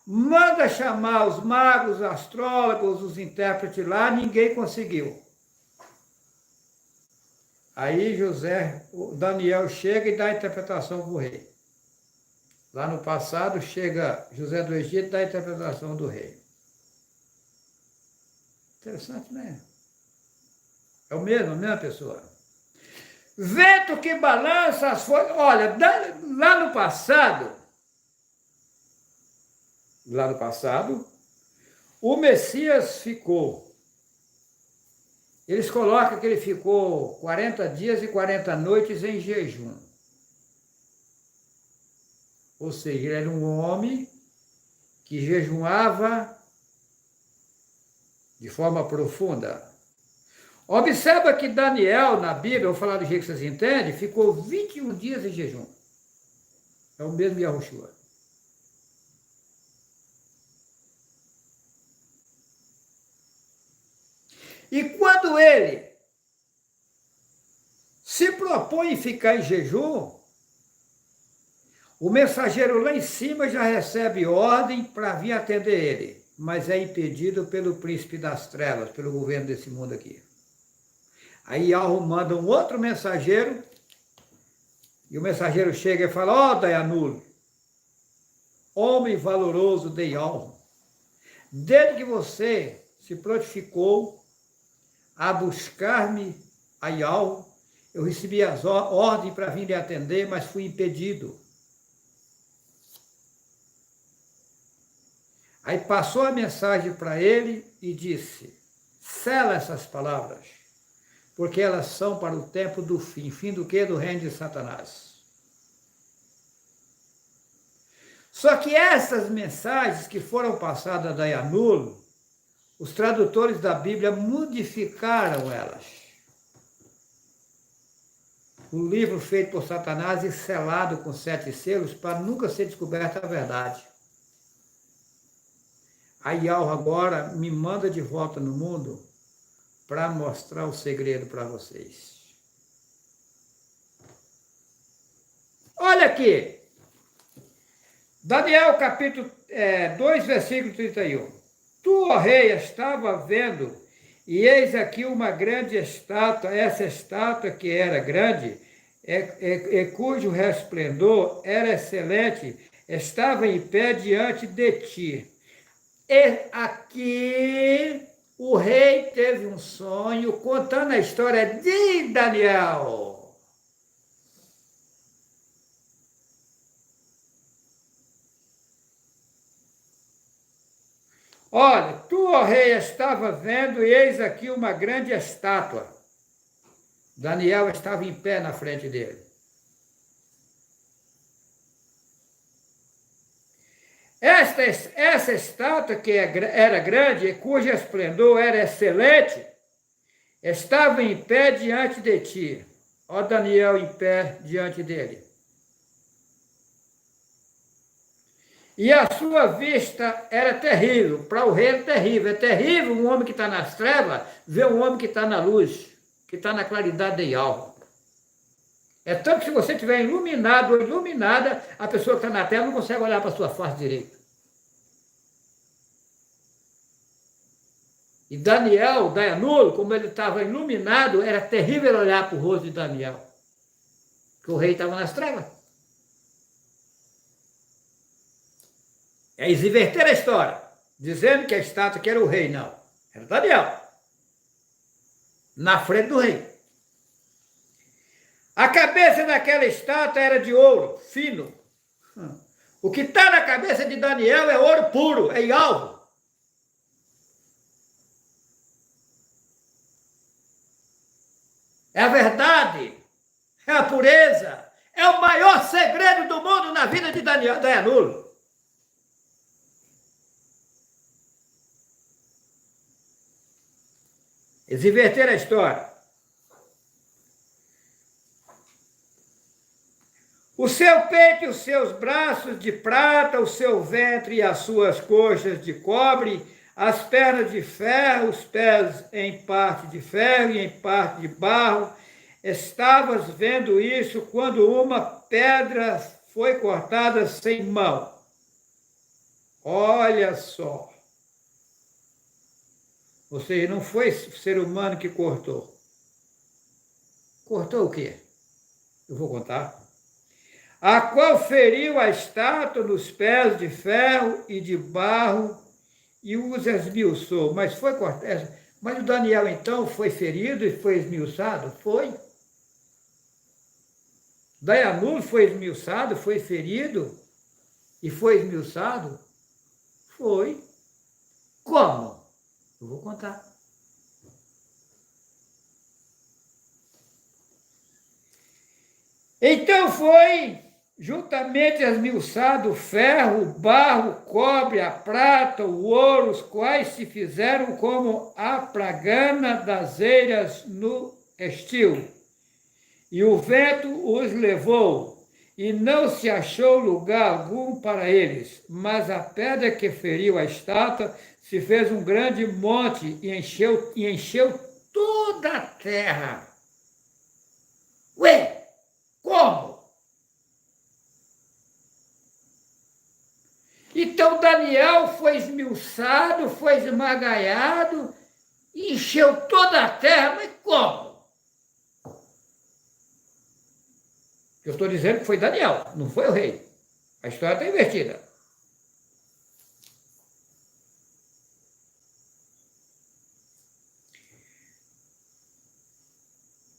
manda chamar os magos, os astrólogos, os intérpretes lá, ninguém conseguiu. Aí o Daniel chega e dá a interpretação para o rei. Lá no passado chega José do Egito e dá a interpretação do rei. Interessante, né? É a mesma pessoa. Vento que balança as folhas. Olha, lá no passado, o Messias ficou. Eles colocam que ele ficou 40 dias e 40 noites em jejum. Ou seja, ele era um homem que jejuava de forma profunda. Observa que Daniel, na Bíblia, eu vou falar do jeito que vocês entendem, ficou 21 dias em jejum. É o mesmo Yahushua. E quando ele se propõe ficar em jejum, o mensageiro lá em cima já recebe ordem para vir atender ele, mas é impedido pelo príncipe das trevas, pelo governo desse mundo aqui. Aí Yahweh manda um outro mensageiro, e o mensageiro chega e fala: ó, Dayanul, homem valoroso de Yahweh, desde que você se prontificou a buscar-me a Yahweh, eu recebi as ordens para vir lhe atender, mas fui impedido. Aí passou a mensagem para ele e disse: sela essas palavras, porque elas são para o tempo do fim. Fim do quê? Do reino de Satanás. Só que essas mensagens que foram passadas a Dayanul, os tradutores da Bíblia modificaram elas. O livro feito por Satanás e selado com 7 selos para nunca ser descoberta a verdade. a Yahweh agora me manda de volta no mundo para mostrar o segredo para vocês. Olha aqui, Daniel capítulo 2, versículo 31. Tu, ó rei, estava vendo, e eis aqui uma grande estátua, essa estátua que era grande, cujo resplendor era excelente, estava em pé diante de ti. E aqui o rei teve um sonho contando a história de Daniel. Olha, tu, ó rei, estava vendo, e eis aqui uma grande estátua. Daniel estava em pé na frente dele. Essa estátua que era grande, cujo esplendor era excelente, estava em pé diante de ti. Ó Daniel em pé diante dele. E a sua vista era terrível. Para o rei era terrível. É terrível um homem que está nas trevas ver um homem que está na luz, que está na claridade de Yahweh. É tanto que se você estiver iluminado ou iluminada, a pessoa que está na terra não consegue olhar para a sua face direita. E Daniel, Daniel, como ele estava iluminado, era terrível olhar para o rosto de Daniel. Porque o rei estava nas trevas. Eles inverteram a história, dizendo que a estátua que era o rei, não. Era Daniel. Na frente do rei. A cabeça daquela estátua era de ouro, fino. O que está na cabeça de Daniel é ouro puro, é alvo. É a verdade, é a pureza, é o maior segredo do mundo na vida de Daniel. Eles inverteram a história. O seu peito e os seus braços de prata, o seu ventre e as suas coxas de cobre, as pernas de ferro, os pés em parte de ferro e em parte de barro. Estavas vendo isso quando uma pedra foi cortada sem mão. Olha só. Ou seja, não foi o ser humano que cortou. Cortou o quê? Eu vou contar. A qual feriu a estátua nos pés de ferro e de barro e os esmiuçou. Mas foi cortado. Mas o Daniel, então, foi ferido e foi esmiuçado? Foi. Daniel foi esmiuçado, foi ferido e foi esmiuçado? Foi. Como? Eu vou contar. Então foi juntamente esmiuçado o ferro, o barro, o cobre, a prata, o ouro, os quais se fizeram como a pragana das eiras no estio. E o vento os levou, e não se achou lugar algum para eles, mas a pedra que feriu a estátua se fez um grande monte e encheu toda a terra. Ué, como? Então Daniel foi esmiuçado, foi esmagalhado, e encheu toda a terra, mas como? Eu estou dizendo que foi Daniel, não foi o rei. A história está invertida.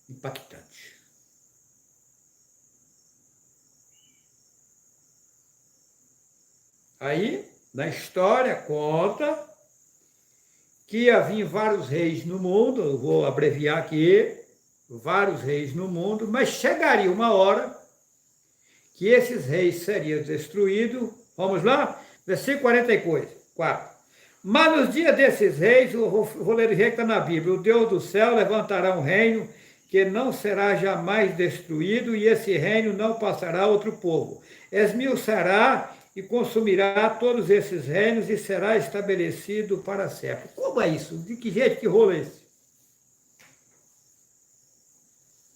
Impactante. Aí, na história, conta que ia vir vários reis no mundo, eu vou abreviar aqui, vários reis no mundo, mas chegaria uma hora que esses reis seriam destruídos. Vamos lá? Versículo 44. Mas nos dias desses reis, vou ler o rei que está na Bíblia, o Deus do céu levantará um reino que não será jamais destruído, e esse reino não passará a outro povo. Esmiuçará e consumirá todos esses reinos e será estabelecido para sempre. Como é isso? De que jeito, que rolo é esse?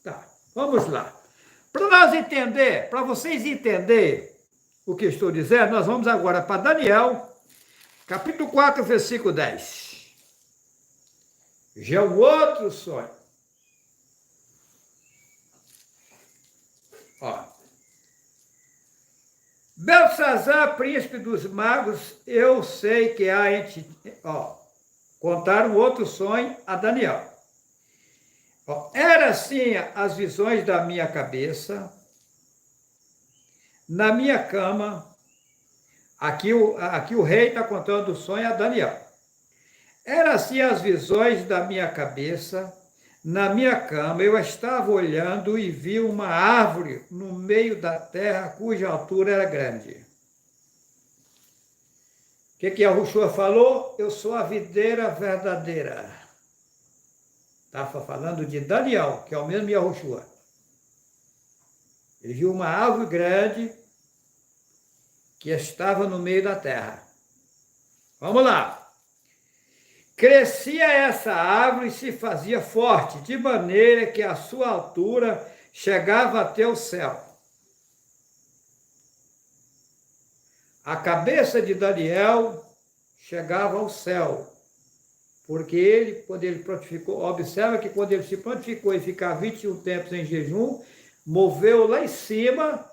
Tá, vamos lá. Para nós entender, para vocês entenderem o que estou dizendo, nós vamos agora para Daniel, capítulo 4, versículo 10. Já é um outro sonho. Ó. Belsazar, príncipe dos magos, eu sei que há em ti. Ó, contaram outro sonho a Daniel. Ó, era assim as visões da minha cabeça, na minha cama. Aqui o rei está contando o sonho a Daniel. Era assim as visões da minha cabeça, na minha cama. Eu estava olhando e vi uma árvore no meio da terra, cuja altura era grande. O que Yahushua falou? Eu sou a videira verdadeira. Estava falando de Daniel, que é o mesmo Yahushua. Ele viu uma árvore grande que estava no meio da terra. Vamos lá. Crescia essa árvore e se fazia forte, de maneira que a sua altura chegava até o céu. A cabeça de Daniel chegava ao céu, porque ele, quando ele prontificou, observa que quando ele se prontificou e ficar 21 tempos em jejum, moveu lá em cima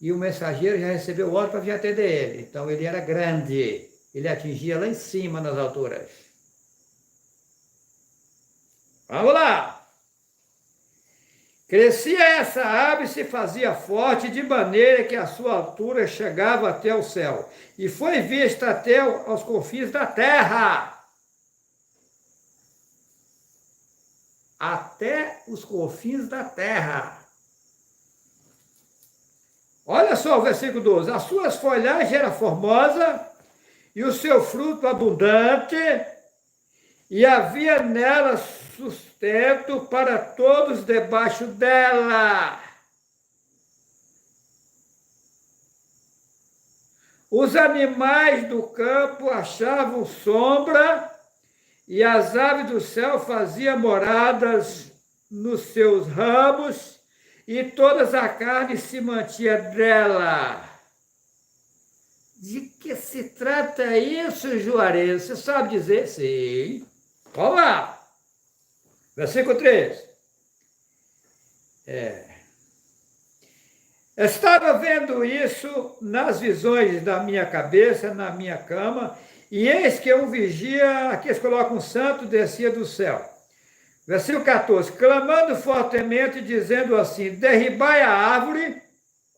e o mensageiro já recebeu ordem para vir atender ele. Então ele era grande. Ele atingia lá em cima nas alturas. Vamos lá! Crescia essa árvore e se fazia forte, de maneira que a sua altura chegava até o céu, e foi vista até aos confins da terra. Até os confins da terra. Olha só o versículo 12. As suas folhagens eram formosas, e o seu fruto abundante, e havia nela sustento para todos debaixo dela. Os animais do campo achavam sombra, e as aves do céu faziam moradas nos seus ramos, e toda a carne se mantinha dela. De que se trata isso, Juarez? Você sabe dizer? Sim. Vamos lá. Versículo 3. Estava vendo isso nas visões da minha cabeça, na minha cama, e eis que um vigia, aqui eles colocam um santo, descia do céu. Versículo 14. Clamando fortemente, dizendo assim, derribai a árvore,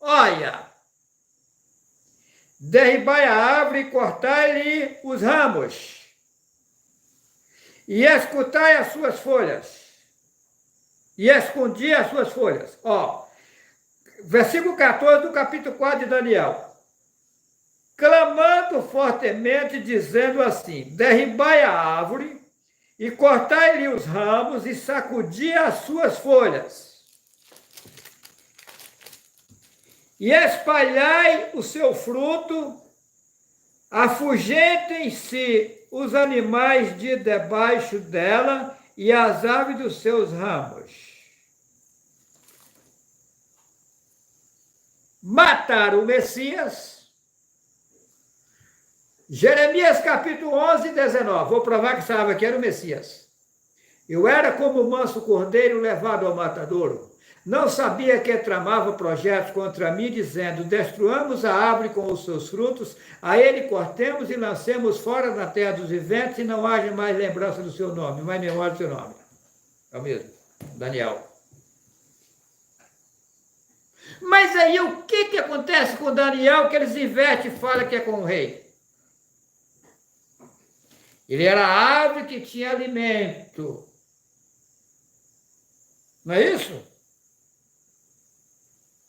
olha... Derribai a árvore e cortai-lhe os ramos, e escutai as suas folhas, e escondi as suas folhas. Ó, versículo 14 do capítulo 4 de Daniel. Clamando fortemente, dizendo assim, derribai a árvore, e cortai-lhe os ramos, e sacudi as suas folhas. E espalhai o seu fruto, afugentem-se os animais de debaixo dela e as aves dos seus ramos. Mataram o Messias. Jeremias capítulo 11, 19. Vou provar que sabe que era o Messias. Eu era como o manso cordeiro levado ao matadouro. Não sabia que tramava projetos contra mim, dizendo, destruamos a árvore com os seus frutos, a ele cortemos e lancemos fora da terra dos viventes, e não haja mais lembrança do seu nome, mais memória do seu nome. É o mesmo, Daniel. Mas aí o que acontece com Daniel, que eles invertem e falam que é com o rei? Ele era a árvore que tinha alimento. Não é isso?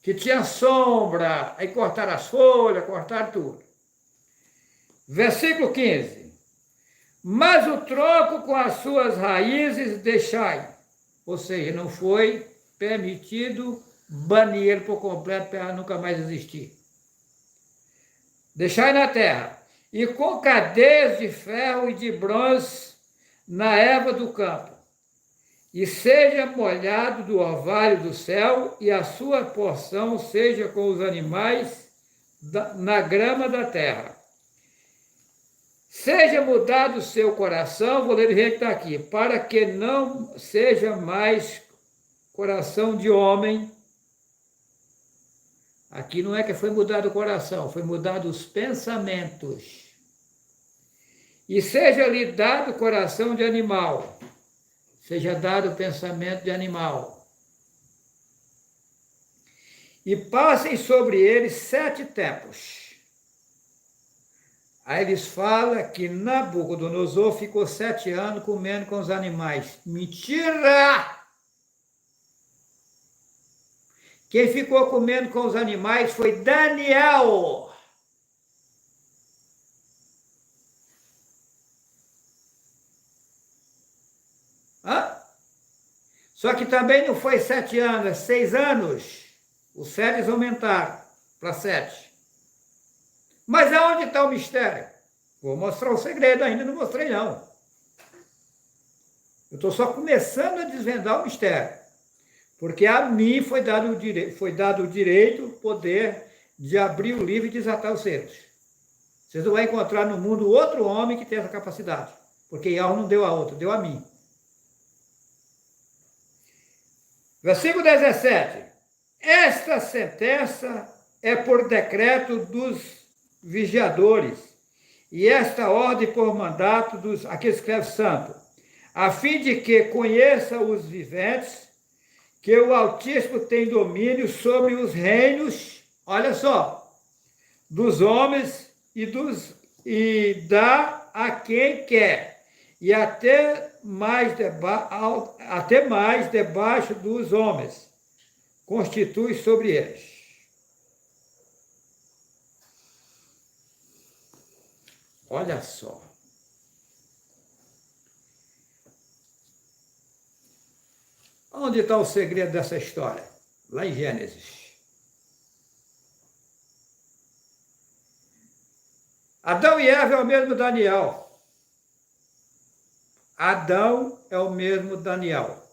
Que tinha sombra, aí cortaram as folhas, cortaram tudo. Versículo 15. Mas o tronco com as suas raízes deixai. Ou seja, não foi permitido banir ele por completo para nunca mais existir. deixai na terra, e com cadeias de ferro e de bronze na erva do campo, e seja molhado do orvalho do céu, e a sua porção seja com os animais na grama da terra. Seja mudado o seu coração, vou ler o que está aqui, para que não seja mais coração de homem. Aqui não é que foi mudado o coração, foi mudado os pensamentos. E seja-lhe dado coração de animal, seja dado o pensamento de animal. E passem sobre ele 7 tempos. Aí eles falam que Nabucodonosor ficou 7 anos comendo com os animais. Mentira! Quem ficou comendo com os animais foi Daniel. Hã? Só que também não foi 7 anos, é 6 anos. Os 7 aumentaram para 7. Mas aonde está o mistério? Vou mostrar o segredo, ainda não mostrei não. Eu estou só começando a desvendar o mistério. Porque a mim foi dado o direito, o poder de abrir o livro e desatar os selos. Vocês não vão encontrar no mundo outro homem que tenha essa capacidade. Porque Yahweh não deu a outro, deu a mim. Versículo 17. Esta sentença é por decreto dos vigiadores, e esta ordem por mandato dos, aqui escreve santo, a fim de que conheça os viventes, que o Altíssimo tem domínio sobre os reinos, olha só, dos homens e dá a quem quer, e até mais debaixo dos homens, constitui sobre eles. Olha só. Onde está o segredo dessa história? Lá em Gênesis. Adão e Eva é o mesmo Daniel. Adão é o mesmo Daniel.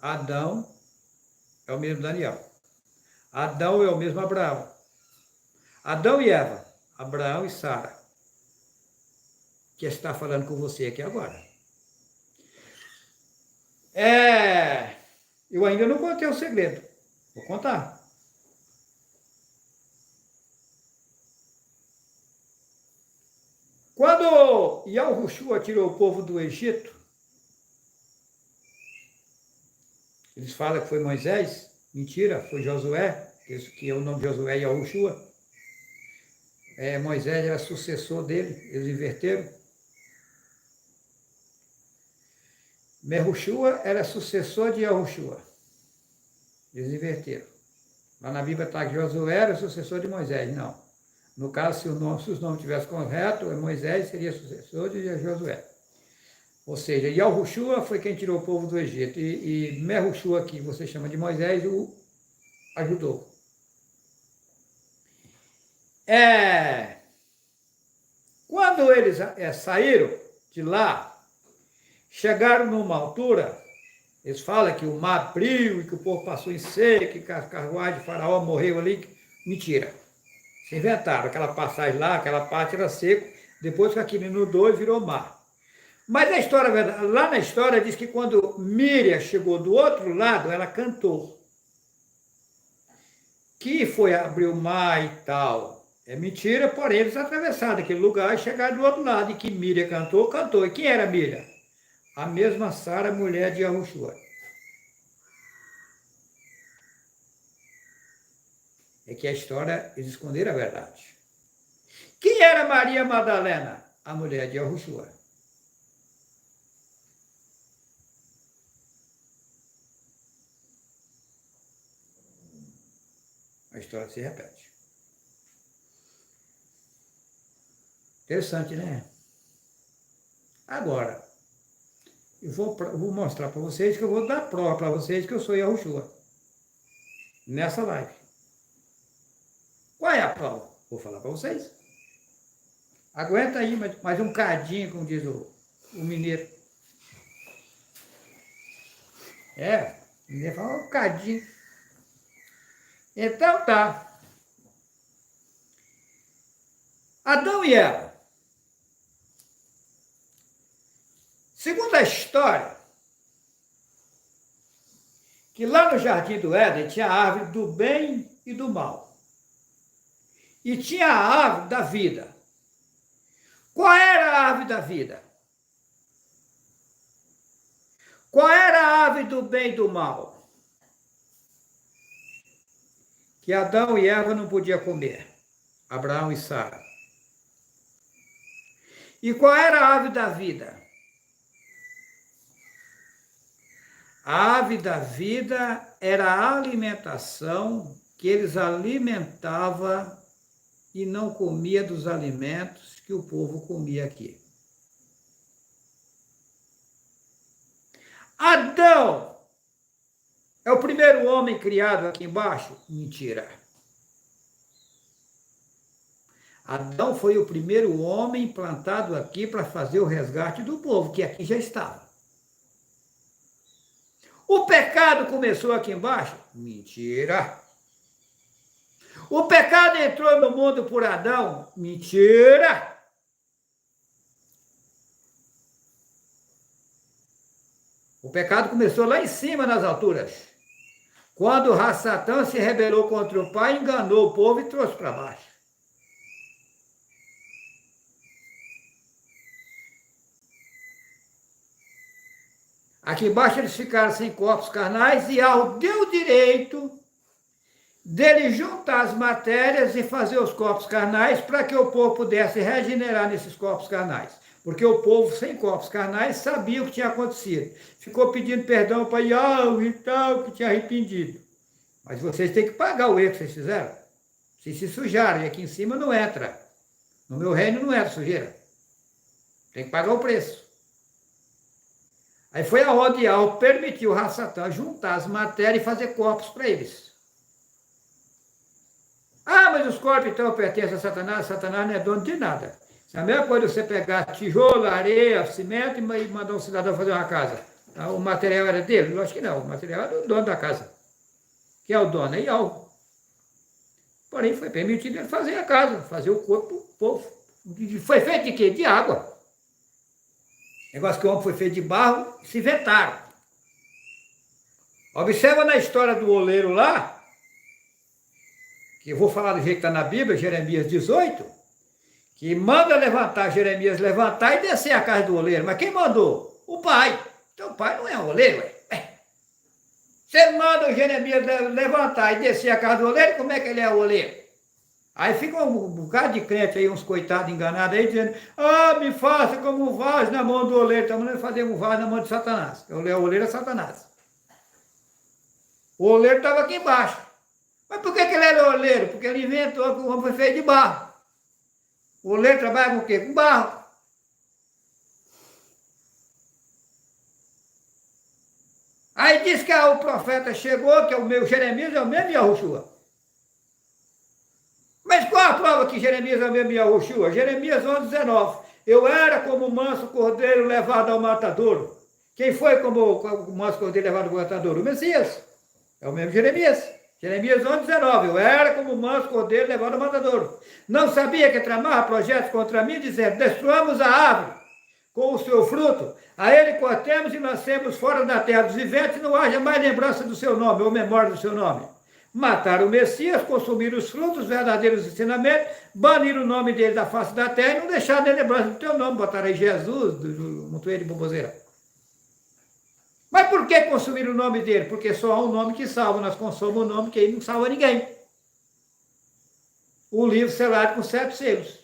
Adão é o mesmo Daniel. Adão é o mesmo Abraão. Adão e Eva, Abraão e Sara, que está falando com você aqui agora. Eu ainda não contei o segredo. Vou contar. Quando Yahushua tirou o povo do Egito, eles falam que foi Moisés, mentira, foi Josué, que é o nome de Josué e Yahushua. Moisés era sucessor dele, eles inverteram. Mehushua era sucessor de Yahushua. Eles inverteram. Lá na Bíblia está que Josué era sucessor de Moisés. Não. No caso, se os nomes estivessem corretos, Moisés seria sucessor de Josué. Ou seja, Yahushua foi quem tirou o povo do Egito. E Mehushua, que você chama de Moisés, o ajudou. Quando eles saíram de lá, chegaram numa altura, eles falam que o mar abriu e que o povo passou em seco, que a carruagem de Faraó morreu ali. Mentira. Se inventaram aquela passagem lá, aquela parte era seco, depois que aquilo inundou e virou mar. Mas a história, lá na história, diz que quando Miriam chegou do outro lado, ela cantou. Que foi abrir o mar e tal. É mentira, porém eles atravessaram aquele lugar e chegaram do outro lado. E que Miriam cantou. E quem era Miriam? A mesma Sara, mulher de Yahushua. É que a história, eles esconderam a verdade. Quem era Maria Madalena? A mulher de Yahushua. A história se repete. Interessante, né? Agora, Eu vou mostrar para vocês que eu vou dar prova para vocês que eu sou Yahushua. Nessa live. Qual é a prova? Vou falar para vocês. Aguenta aí mais um cadinho, como diz o mineiro. O mineiro fala um cadinho. Então tá. Adão e Eva. Segundo a história, que lá no Jardim do Éden tinha a árvore do bem e do mal. E tinha a árvore da vida. Qual era a árvore da vida? Qual era a árvore do bem e do mal? Que Adão e Eva não podiam comer. Abraão e Sara. E qual era a árvore da vida? A árvore da vida era a alimentação que eles alimentavam e não comia dos alimentos que o povo comia aqui. Adão é o primeiro homem criado aqui embaixo? Mentira. Adão foi o primeiro homem plantado aqui para fazer o resgate do povo, que aqui já estava. O pecado começou aqui embaixo? Mentira. O pecado entrou no mundo por Adão? Mentira. O pecado começou lá em cima, nas alturas. Quando o Satã se rebelou contra o pai, enganou o povo e trouxe para baixo. Aqui embaixo eles ficaram sem corpos carnais e ao deu direito dele juntar as matérias e fazer os corpos carnais para que o povo pudesse regenerar nesses corpos carnais. Porque o povo sem corpos carnais sabia o que tinha acontecido. Ficou pedindo perdão para Yahweh e tal, que tinha arrependido. Mas vocês têm que pagar o erro que vocês fizeram. Vocês se sujaram e aqui em cima não entra. No meu reino não entra sujeira. Tem que pagar o preço. Aí foi aonde Yahweh permitiu o Satã juntar as matérias e fazer corpos para eles. Ah, mas os corpos então pertencem a Satanás? Satanás não é dono de nada. É a mesma coisa você pegar tijolo, areia, cimento e mandar um cidadão fazer uma casa. O material era dele? Lógico que não. O material era do dono da casa. Quem é o dono? É Yahweh. Porém, foi permitido ele fazer a casa, fazer o corpo do povo. Foi feito de quê? De água. Negócio que o homem foi feito de barro, se inventaram. Observa na história do oleiro lá, que eu vou falar do jeito que está na Bíblia, Jeremias 18, que manda levantar, Jeremias levantar e descer a casa do oleiro. Mas quem mandou? O pai. Então o pai não é um oleiro, ué. Você manda o Jeremias levantar e descer a casa do oleiro, como é que ele é o oleiro? Aí fica um bocado de crente aí, uns coitados enganados aí, dizendo, me faça como um vaso na mão do oleiro. Estamos mandando fazer um vaso na mão de Satanás. O oleiro é Satanás. O oleiro estava aqui embaixo. Mas por que ele era oleiro? Porque ele inventou que o homem foi feito de barro. O oleiro trabalha com o quê? Com barro. Aí diz que o profeta chegou, que é o meu Jeremias, é o mesmo Yahushua. Mas qual a prova que Jeremias é o mesmo Yahushua? Jeremias 11:19. Eu era como o manso cordeiro levado ao matadouro. Quem foi como o manso cordeiro levado ao matadouro? O Messias. É o mesmo Jeremias. Jeremias 11:19. Eu era como o manso cordeiro levado ao matadouro. Não sabia que tramava projetos contra mim, dizendo, destruamos a árvore com o seu fruto, a ele cortemos e lancemos fora da terra dos viventes, e não haja mais lembrança do seu nome, ou memória do seu nome. Mataram o Messias, consumiram os frutos, os verdadeiros ensinamentos, baniram o nome dele da face da terra e não deixaram nem lembrança do teu nome, botaram aí Jesus, do montoeiro de boboseira. Mas por que consumiram o nome dele? Porque só há um nome que salva, nós consumimos o nome que ele não salva ninguém. O livro selado com 7 selos.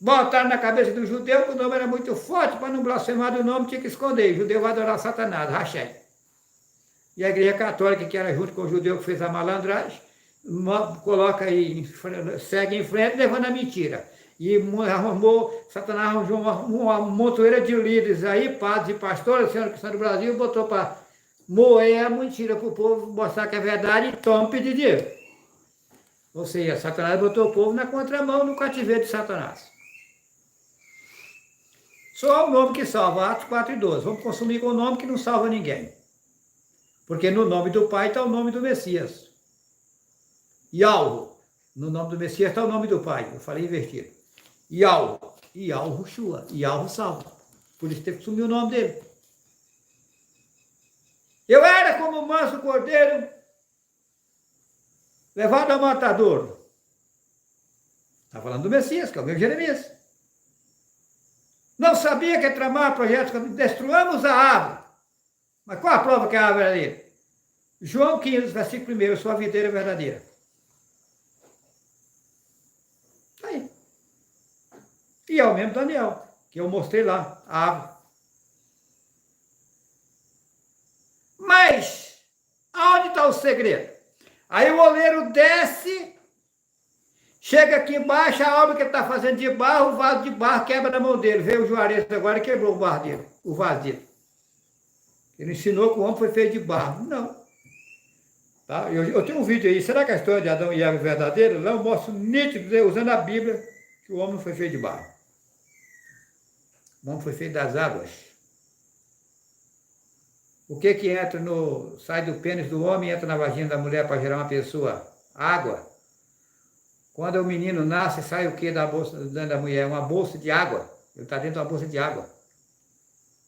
Botaram na cabeça do judeu que o nome era muito forte, para não blasfemar do nome tinha que esconder. O judeu vai adorar Satanás, Rachel. E a igreja católica, que era junto com o judeu que fez a malandragem, coloca aí, segue em frente, levando a mentira. E Satanás arranjou uma montoeira de líderes aí, padres e pastores, senhora cristã do Brasil, botou para moer a mentira para o povo, mostrar que é verdade e toma pedir dinheiro. Ou seja, Satanás botou o povo na contramão no cativeiro de Satanás. Só o nome que salva, Atos 4:12. Vamos consumir com o nome que não salva ninguém. Porque no nome do Pai está o nome do Messias. Yahweh. No nome do Messias está o nome do Pai. Eu falei invertido. Yahweh. Yahushua. Yahweh salva. Por isso teve que sumir o nome dele. Eu era como um manso cordeiro levado ao matadouro. Está falando do Messias, que é o meu Jeremias. Não sabia que tramar projetos que destruamos a árvore. Mas qual a prova que a árvore é verdadeira? João 15, versículo 1, sua videira é verdadeira. Está aí. E é o mesmo Daniel, que eu mostrei lá, a árvore. Mas, aonde está o segredo? Aí o oleiro desce, chega aqui embaixo, a obra que ele está fazendo de barro, o vaso de barro quebra na mão dele. Veio o Juarez agora e quebrou o barro dele, o vaso dele. Ele ensinou que o homem foi feito de barro. Não. Tá? Eu tenho um vídeo aí, será que a história de Adão e Eva é verdadeira? Lá eu mostro nítido, usando a Bíblia, que o homem não foi feito de barro. O homem foi feito das águas. O que entra sai do pênis do homem e entra na vagina da mulher para gerar uma pessoa? Água. Quando o menino nasce, sai o que da bolsa dentro da mulher? Uma bolsa de água. Ele está dentro de uma bolsa de água.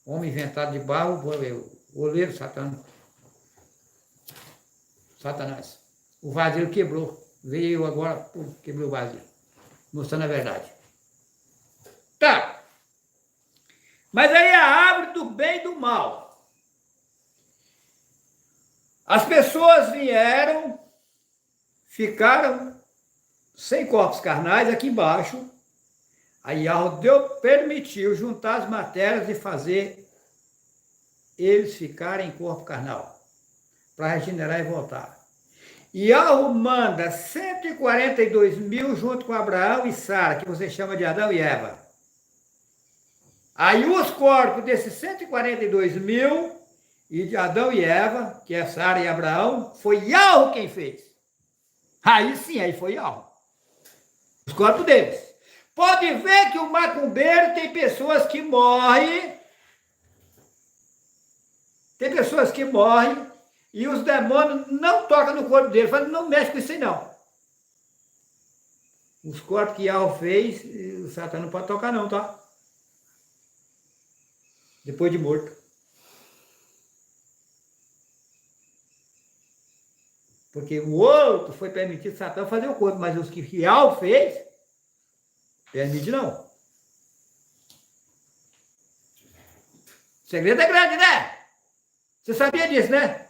Homem inventado de barro, o oleiro, Satanás. O vasilho quebrou. Veio agora, quebrou o vasilho. Mostrando a verdade. Tá. Mas aí a árvore do bem e do mal. As pessoas vieram, ficaram sem corpos carnais aqui embaixo. Aí Deus permitiu juntar as matérias e fazer eles ficarem em corpo carnal, para regenerar e voltar. E Yahweh manda 142 mil junto com Abraão e Sara, que você chama de Adão e Eva. Aí os corpos desses 142 mil, e de Adão e Eva, que é Sara e Abraão, foi Yahweh quem fez. Aí sim, aí foi Yahweh. Os corpos deles. Pode ver que o macumbeiro tem pessoas que morrem. Tem pessoas que morrem e os demônios não tocam no corpo dele. Falam, não mexe com isso aí não. Os corpos que Yahweh fez, o Satanás não pode tocar não, tá? Depois de morto. Porque o outro foi permitido Satanás fazer o corpo, mas os que Yahweh fez, permite não. O segredo é grande, né? Você sabia disso, né?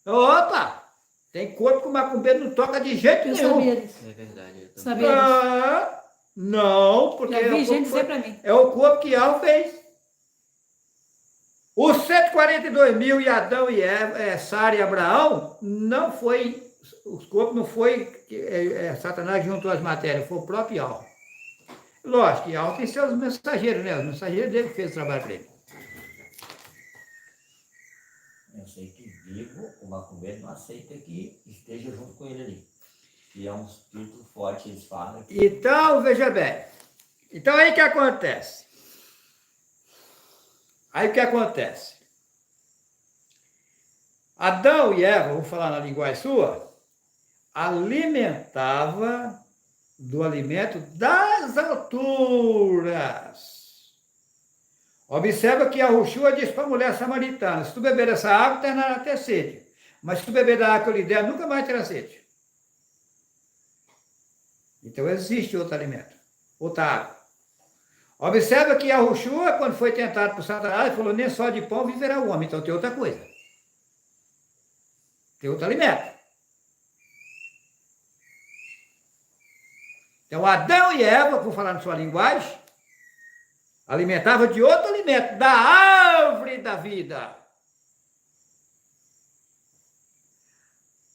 Opa! Tem corpo que o macumbeiro não toca de jeito nenhum. Eu sabia disso. É verdade. Eu Sabia disso. Não, porque Já vi gente dizer pra mim. é o corpo que Yahweh fez. Os 142 mil e Adão e Eva, Sara e Abraão, não foi, os corpos não foi Satanás que juntou as matérias, foi o próprio Yahweh. Lógico que Yahweh tem seus mensageiros, né? Os mensageiros dele que fez o trabalho para ele. Eu sei que vivo, o macumbeiro não aceita que esteja junto com ele ali. E é um espírito forte, eles falam. Então, veja bem. Então, aí o que acontece? Aí o que acontece? Adão e Eva, vou falar na linguagem sua, alimentava do alimento das alturas. Observa que Yahushua disse para a mulher samaritana, se tu beber essa água, terá até sede. Mas se tu beber da água que eu lhe der, nunca mais terá sede. Então existe outro alimento, outra água. Observa que Yahushua, quando foi tentado por Satanás, falou, nem só de pão viverá o homem. Então tem outra coisa. Tem outro alimento. Então Adão e Eva, vou falar na sua linguagem, alimentavam de outro alimento, da árvore da vida.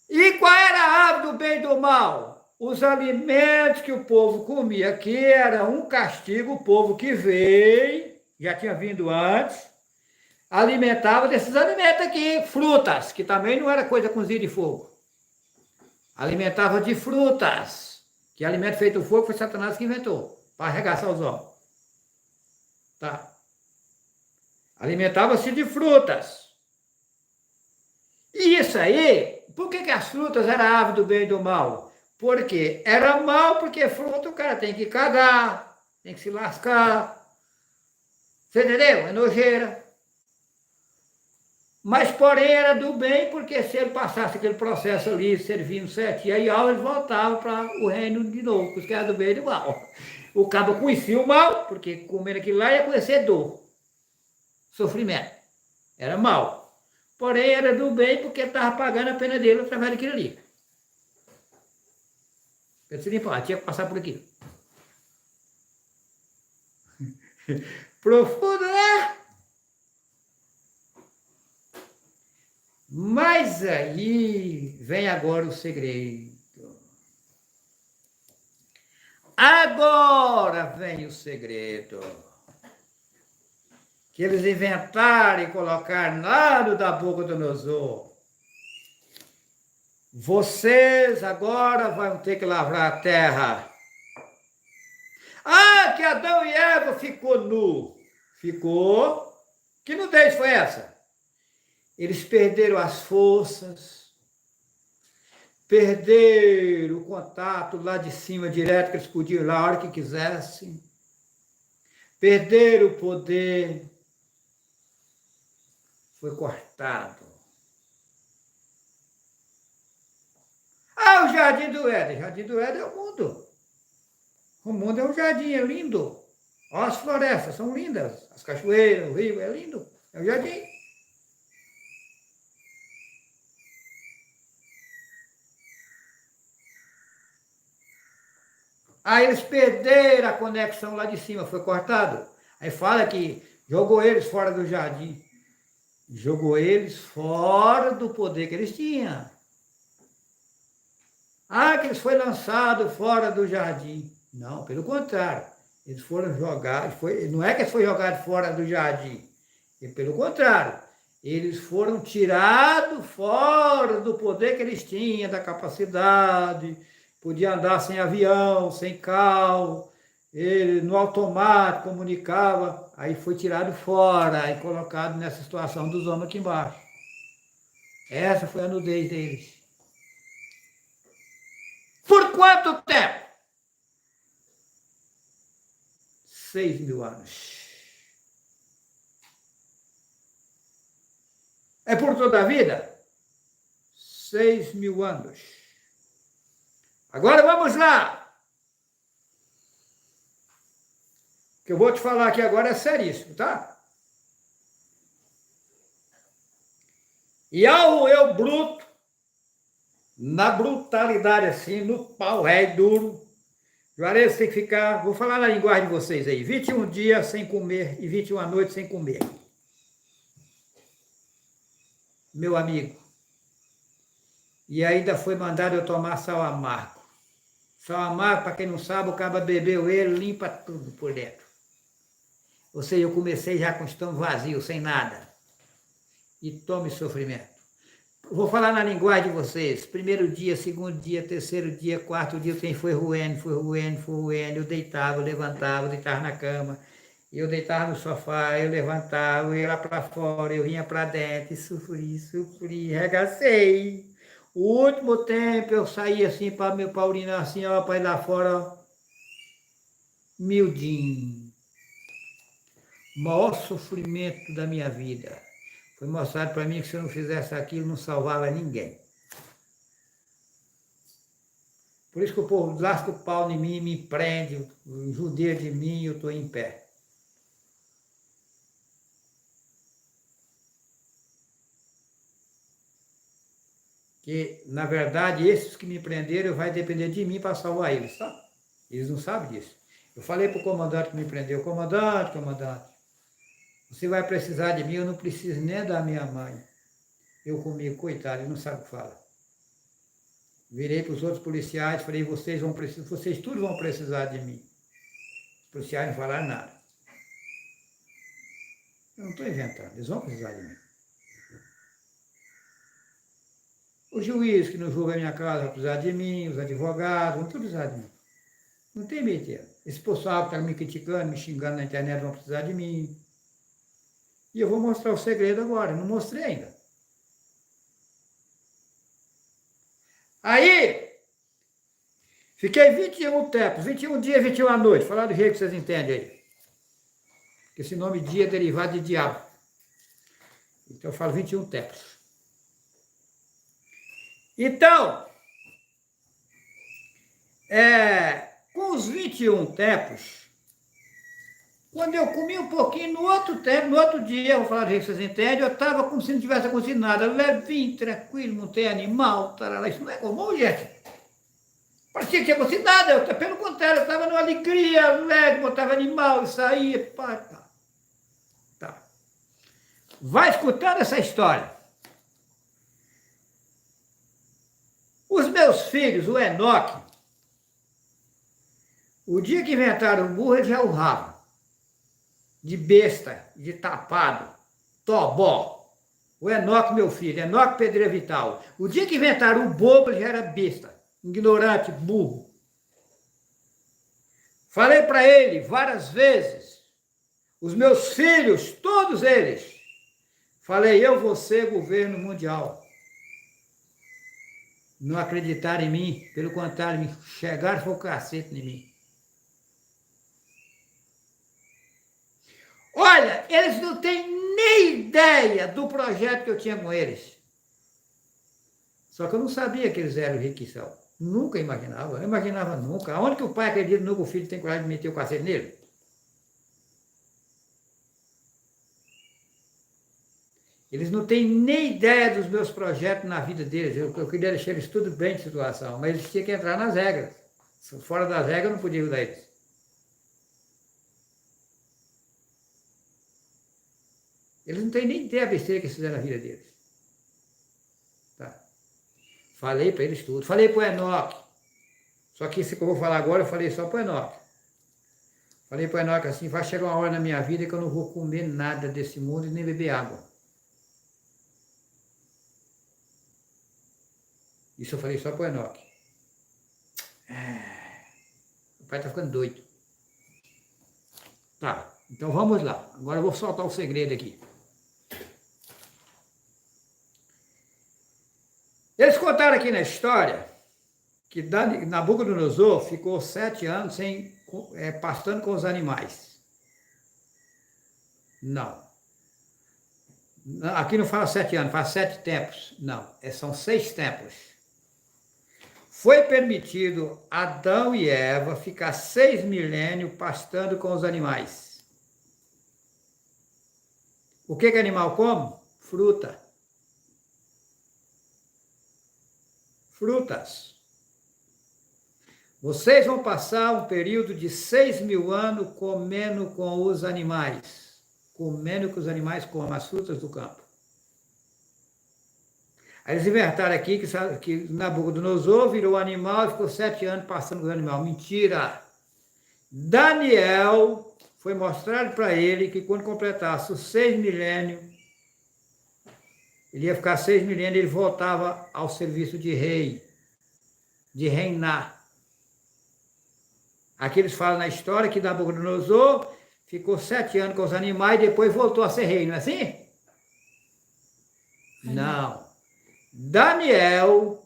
E qual era a árvore do bem e do mal? os alimentos que o povo comia aqui era um castigo, o povo que veio, já tinha vindo antes, alimentava desses alimentos aqui, frutas, que também não era coisa cozida de fogo. Alimentava de frutas, que alimento feito de fogo foi Satanás que inventou, para arregaçar os homens. Tá? Alimentava-se de frutas. E isso aí, por que as frutas eram a árvore do bem e do mal? Porque era mal, porque fruta o cara tem que cagar, tem que se lascar. Você entendeu? É nojeira. Mas, porém, era do bem, porque se ele passasse aquele processo ali, servindo certinho, aí ele voltava para o reino de novo, porque era do bem e do mal. O cabo conhecia o mal, porque comendo aquilo lá ia conhecer dor, sofrimento. Era mal. Porém, era do bem, porque estava pagando a pena dele através daquilo ali. Ele se limpar, tinha que passar por aqui. Profundo, né? Mas aí vem agora o segredo. Agora vem o segredo. Que eles inventaram e colocaram lá da boca do Nosor. Vocês agora vão ter que lavrar a terra. Ah, que Adão e Eva ficou nu. Ficou. Que nudez foi essa? Eles perderam as forças, perderam o contato lá de cima direto, que eles podiam ir lá a hora que quisessem. Perderam o poder. Foi cortado. Ah, o Jardim do Éden. O Jardim do Éden é o mundo. O mundo é um jardim, é lindo. Olha as florestas, são lindas. As cachoeiras, o rio, é lindo. É o jardim. Aí eles perderam a conexão lá de cima, foi cortado. Aí fala que jogou eles fora do jardim. Jogou eles fora do poder que eles tinham. Ah, que eles foram lançados fora do jardim. Não, pelo contrário. Eles foram jogados, não é que eles foram jogados fora do jardim. Pelo contrário. Eles foram tirados fora do poder que eles tinham, da capacidade. Podia andar sem avião, sem carro. Ele no automático comunicava. Aí foi tirado fora e colocado nessa situação dos homens aqui embaixo. Essa foi a nudez deles. Por quanto tempo? 6.000 anos. É por toda a vida? 6.000 anos. Agora vamos lá. O que eu vou te falar aqui agora é seríssimo, tá? E ao eu bruto, na brutalidade assim, no pau ré duro, Juarez tem que ficar, vou falar na linguagem de vocês aí, 21 dias sem comer e 21 noites sem comer. Meu amigo. E ainda foi mandado eu tomar sal amargo. Sal amargo, para quem não sabe, o cara bebeu ele, limpa tudo por dentro. Ou seja, eu comecei já com o estômago vazio, sem nada. E tome sofrimento. Vou falar na linguagem de vocês. Primeiro dia, segundo dia, terceiro dia, quarto dia, quem foi roendo. Eu deitava, eu levantava, eu deitava na cama. Eu deitava no sofá, eu levantava, eu ia lá para fora, eu vinha para dentro, e sofri, regacei. O último tempo eu saía assim para meu urinar assim, ó, para ir lá fora, ó, miudinho. O maior sofrimento da minha vida. Foi mostrado para mim que se eu não fizesse aquilo, não salvava ninguém. Por isso que o povo lasca o pau em mim, me prende, judia de mim, eu estou em pé. Que, na verdade, esses que me prenderam, vai depender de mim para salvar eles, tá? Eles não sabem disso. Eu falei para o comandante que me prendeu, comandante, você vai precisar de mim, eu não preciso nem da minha mãe. Eu comigo, coitado, ele não sabe o que fala. Virei para os outros policiais, falei, vocês tudo vão precisar de mim. Os policiais não falaram nada. Eu não estou inventando, eles vão precisar de mim. O juiz que não julga a minha casa vai precisar de mim, os advogados vão precisar de mim. Não tem meio termo. Esse pessoal que está me criticando, me xingando na internet vão precisar de mim. E eu vou mostrar o segredo agora, não mostrei ainda. Aí, fiquei 21 tempos, 21 dias, 21 noites. Falar do jeito que vocês entendem aí. Esse nome dia é derivado de diabo. Então eu falo 21 tempos. Então, com os 21 tempos, quando eu comi um pouquinho, no outro dia, eu vou falar do jeito que vocês entendem, eu estava como se não tivesse acontecido nada, levinho, tranquilo, não tem animal, tarará, isso não é comum, gente. Parecia que tinha acontecido nada, pelo contrário, eu estava numa alegria, leve, botava animal, isso aí, pá, tá. Vai escutando essa história. Os meus filhos, o Enoque, o dia que inventaram o burro, ele já urrava. De besta, de tapado, tobó. O Enoque, meu filho, Enoque Pedreira Vital. O dia que inventaram o bobo, ele já era besta, ignorante, burro. Falei para ele várias vezes, os meus filhos, todos eles, falei, eu vou ser governo mundial. Não acreditaram em mim, pelo contrário, me chegaram e foi o cacete em mim. Olha, eles não têm nem ideia do projeto que eu tinha com eles. Só que eu não sabia que eles eram ricos que são. Nunca imaginava, eu imaginava nunca. Aonde que o pai acredita nunca o filho tem coragem de meter o cacete nele? Eles não têm nem ideia dos meus projetos na vida deles. Eu queria deixar eles tudo bem de situação, mas eles tinham que entrar nas regras. Fora das regras, eu não podia ajudar eles. Eles não têm nem ideia da besteira que eles fizeram na vida deles. Tá. Falei para eles tudo. Falei para o Enoque. Só que isso que eu vou falar agora, eu falei só para o Enoque. Falei para o Enoque assim, vai chegar uma hora na minha vida que eu não vou comer nada desse mundo e nem beber água. Isso eu falei só para o Enoque. O pai está ficando doido. Tá, então vamos lá. Agora eu vou soltar o segredo aqui. Eles contaram aqui na história que Nabucodonosor ficou 7 anos pastando com os animais. Não. Aqui não fala 7 anos, fala 7 tempos. Não, são 6 tempos. Foi permitido Adão e Eva ficar 6 milênios pastando com os animais. O que animal come? Fruta. Frutas. Vocês vão passar um período de 6.000 anos comendo com os animais. Comendo que os animais comem as frutas do campo. Aí eles inventaram aqui que Nabucodonosor virou animal e ficou 7 anos passando com os animais. Mentira! Daniel foi mostrado para ele que quando completasse os 6 milênios, ele ia ficar 6 milênios e ele voltava ao serviço de rei, de reinar. Aqui eles falam na história que Nabucodonosor ficou 7 anos com os animais e depois voltou a ser rei, não é assim? Não. Daniel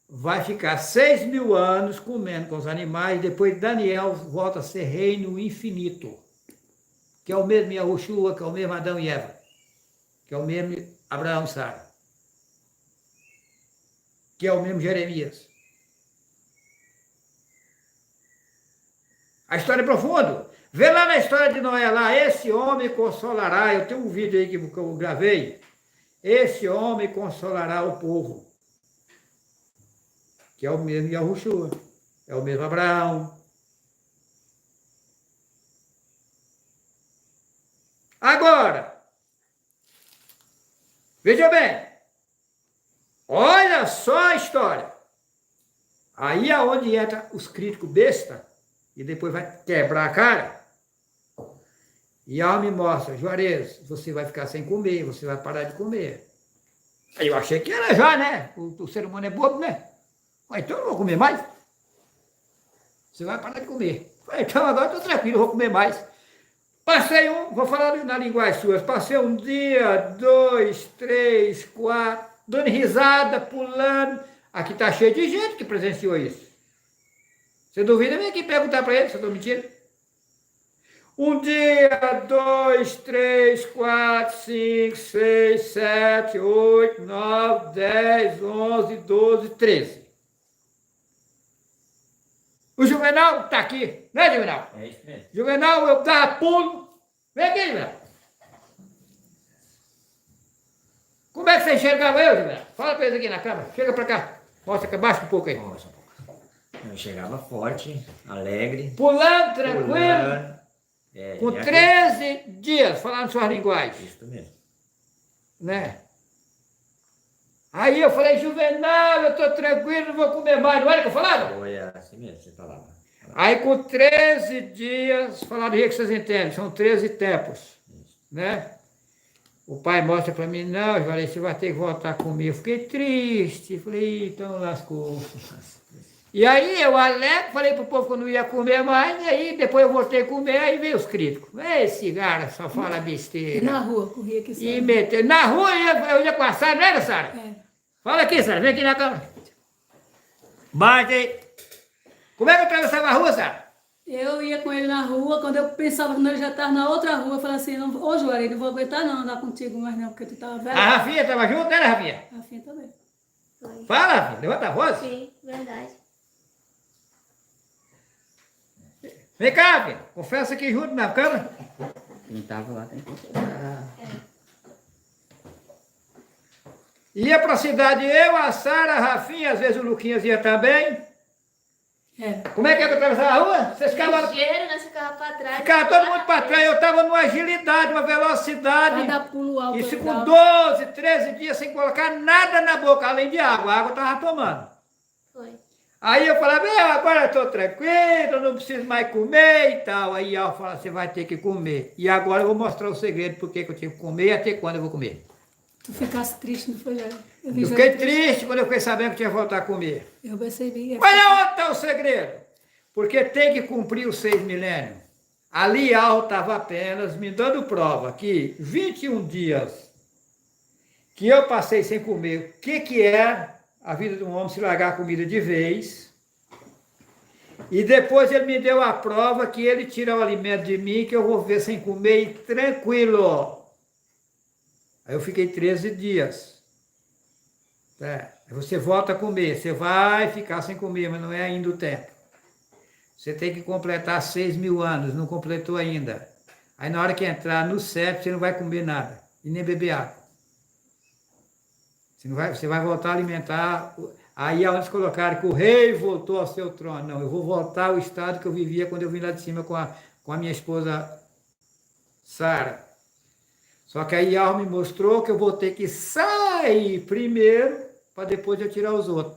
vai ficar 6.000 anos comendo com os animais, depois Daniel volta a ser rei no infinito, que é o mesmo Yahushua, que é o mesmo Adão e Eva, que é o mesmo Abraão e Sara, que é o mesmo Jeremias. A história é profunda. Vê lá na história de Noé, lá, esse homem consolará, eu tenho um vídeo aí que eu gravei, esse homem consolará o povo, que é o mesmo Yahushua, é o mesmo Abraão. Agora, veja bem, olha só a história. Aí é onde entra os críticos besta, e depois vai quebrar a cara. E ela me mostra, Juarez, você vai ficar sem comer, você vai parar de comer. Aí eu achei que era já, né? O ser humano é bobo, né? Então eu não vou comer mais. Você vai parar de comer. Falei, então agora eu estou tranquilo, eu vou comer mais. Passei vou falar na linguagem sua, passei um dia, 2, 3, 4, dando risada, pulando. Aqui está cheio de gente que presenciou isso. Você duvida, vem aqui perguntar para ele se eu estou mentindo. Um dia, 2, 3, 4, 5, 6, 7, 8, 9, 10, 11, 12, 13. O Juvenal está aqui, né, Juvenal? É isso mesmo. Juvenal, eu dava pulo. Vem aqui, Juvenal. Como é que você enxergava eu, Juvenal? Fala para eles aqui na câmera. Chega para cá. Mostra aqui, abaixa um pouco aí. Nossa, eu chegava forte, alegre. Pulando, tranquilo. Pulando. Com 13 dias, falando suas linguagens. Isso mesmo. Né? Aí eu falei, Juvenal, eu estou tranquilo, não vou comer mais. Não era que eu falava? Foi assim mesmo, você falava. Aí com 13 dias, falaram do jeito que vocês entendem, são 13 tempos. Né? O pai mostra para mim, não, eu falei, você vai ter que voltar a comer. Eu fiquei triste, falei, então lascou. E aí eu alegre, falei pro povo que eu não ia comer mais, e aí depois eu voltei a comer, aí veio os críticos. Esse cara só fala besteira. E na rua, corria aqui. E meteu. Na rua eu ia com a Sara, não era, Sara? É. Fala aqui, Sara, vem aqui na câmera. Bate aí. Como é que eu atravessava a rua, Sara? Eu ia com ele na rua, quando eu pensava que ele já estava na outra rua, eu falava assim, ô Juarez, não vou aguentar não andar contigo mais não, porque tu estava velho. A Rafinha estava junto, né, Rafinha? A Rafinha também. Foi. Fala, Rafinha, levanta a voz. Sim, verdade. Vem cá, Rafinha, confessa aqui junto na câmera. Quem tava lá tem que Ia pra cidade eu, a Sara, a Rafinha, às vezes o Luquinhas ia também. É. Como é que eu atravessava a rua? Vocês ficavam... Ligeiro, nós ficava pra trás. Ficava todo mundo para trás, eu estava numa agilidade, uma velocidade. Cada pulo alto. Isso eu com dava. 12, 13 dias sem colocar nada na boca, além de água. A água eu estava tomando. Foi. Aí eu falava, agora eu estou tranquilo, não preciso mais comer e tal. Aí ela fala, você vai ter que comer. E agora eu vou mostrar o segredo, porque que eu tinha que comer e até quando eu vou comer. Tu ficasse triste, não foi, Jair? Eu fiquei triste quando eu fiquei sabendo que tinha que voltar a comer. Eu percebi. Mas onde está o segredo? Porque tem que cumprir os 6 milênios. Ali Alto estava apenas me dando prova que 21 dias que eu passei sem comer, o que é a vida de um homem se largar a comida de vez. E depois ele me deu a prova que ele tira o alimento de mim, que eu vou ver sem comer e tranquilo. Aí eu fiquei 13 dias. Aí você volta a comer, você vai ficar sem comer, mas não é ainda o tempo. Você tem que completar 6.000 anos, não completou ainda. Aí na hora que entrar no 7, você não vai comer nada e nem beber água. Você vai voltar a alimentar. Aí aonde colocaram que o rei voltou ao seu trono. Não, eu vou voltar ao estado que eu vivia quando eu vim lá de cima com a minha esposa Sara. Só que aí Yahweh me mostrou que eu vou ter que sair primeiro para depois eu tirar os outros.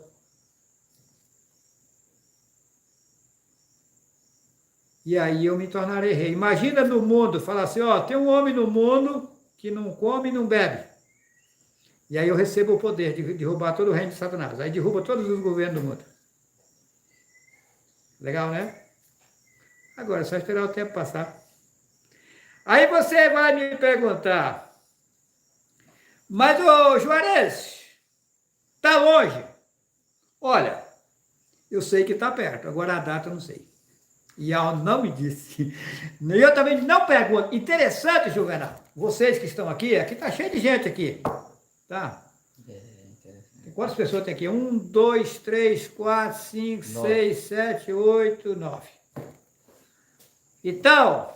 E aí eu me tornarei rei. Imagina no mundo, falar assim, tem um homem no mundo que não come e não bebe. E aí eu recebo o poder de derrubar todo o reino de Satanás. Aí derruba todos os governos do mundo. Legal, né? Agora é só esperar o tempo passar. Aí você vai me perguntar, mas ô Juarez, está longe? Olha, eu sei que está perto, agora a data eu não sei. E ela não me disse. E eu também não pergunto. Interessante, Juvenal. Vocês que estão aqui está cheio de gente aqui. Tá? Quantas pessoas tem aqui? 1, 2, 3, 4, 5, 6, 7, 8, 9. Então,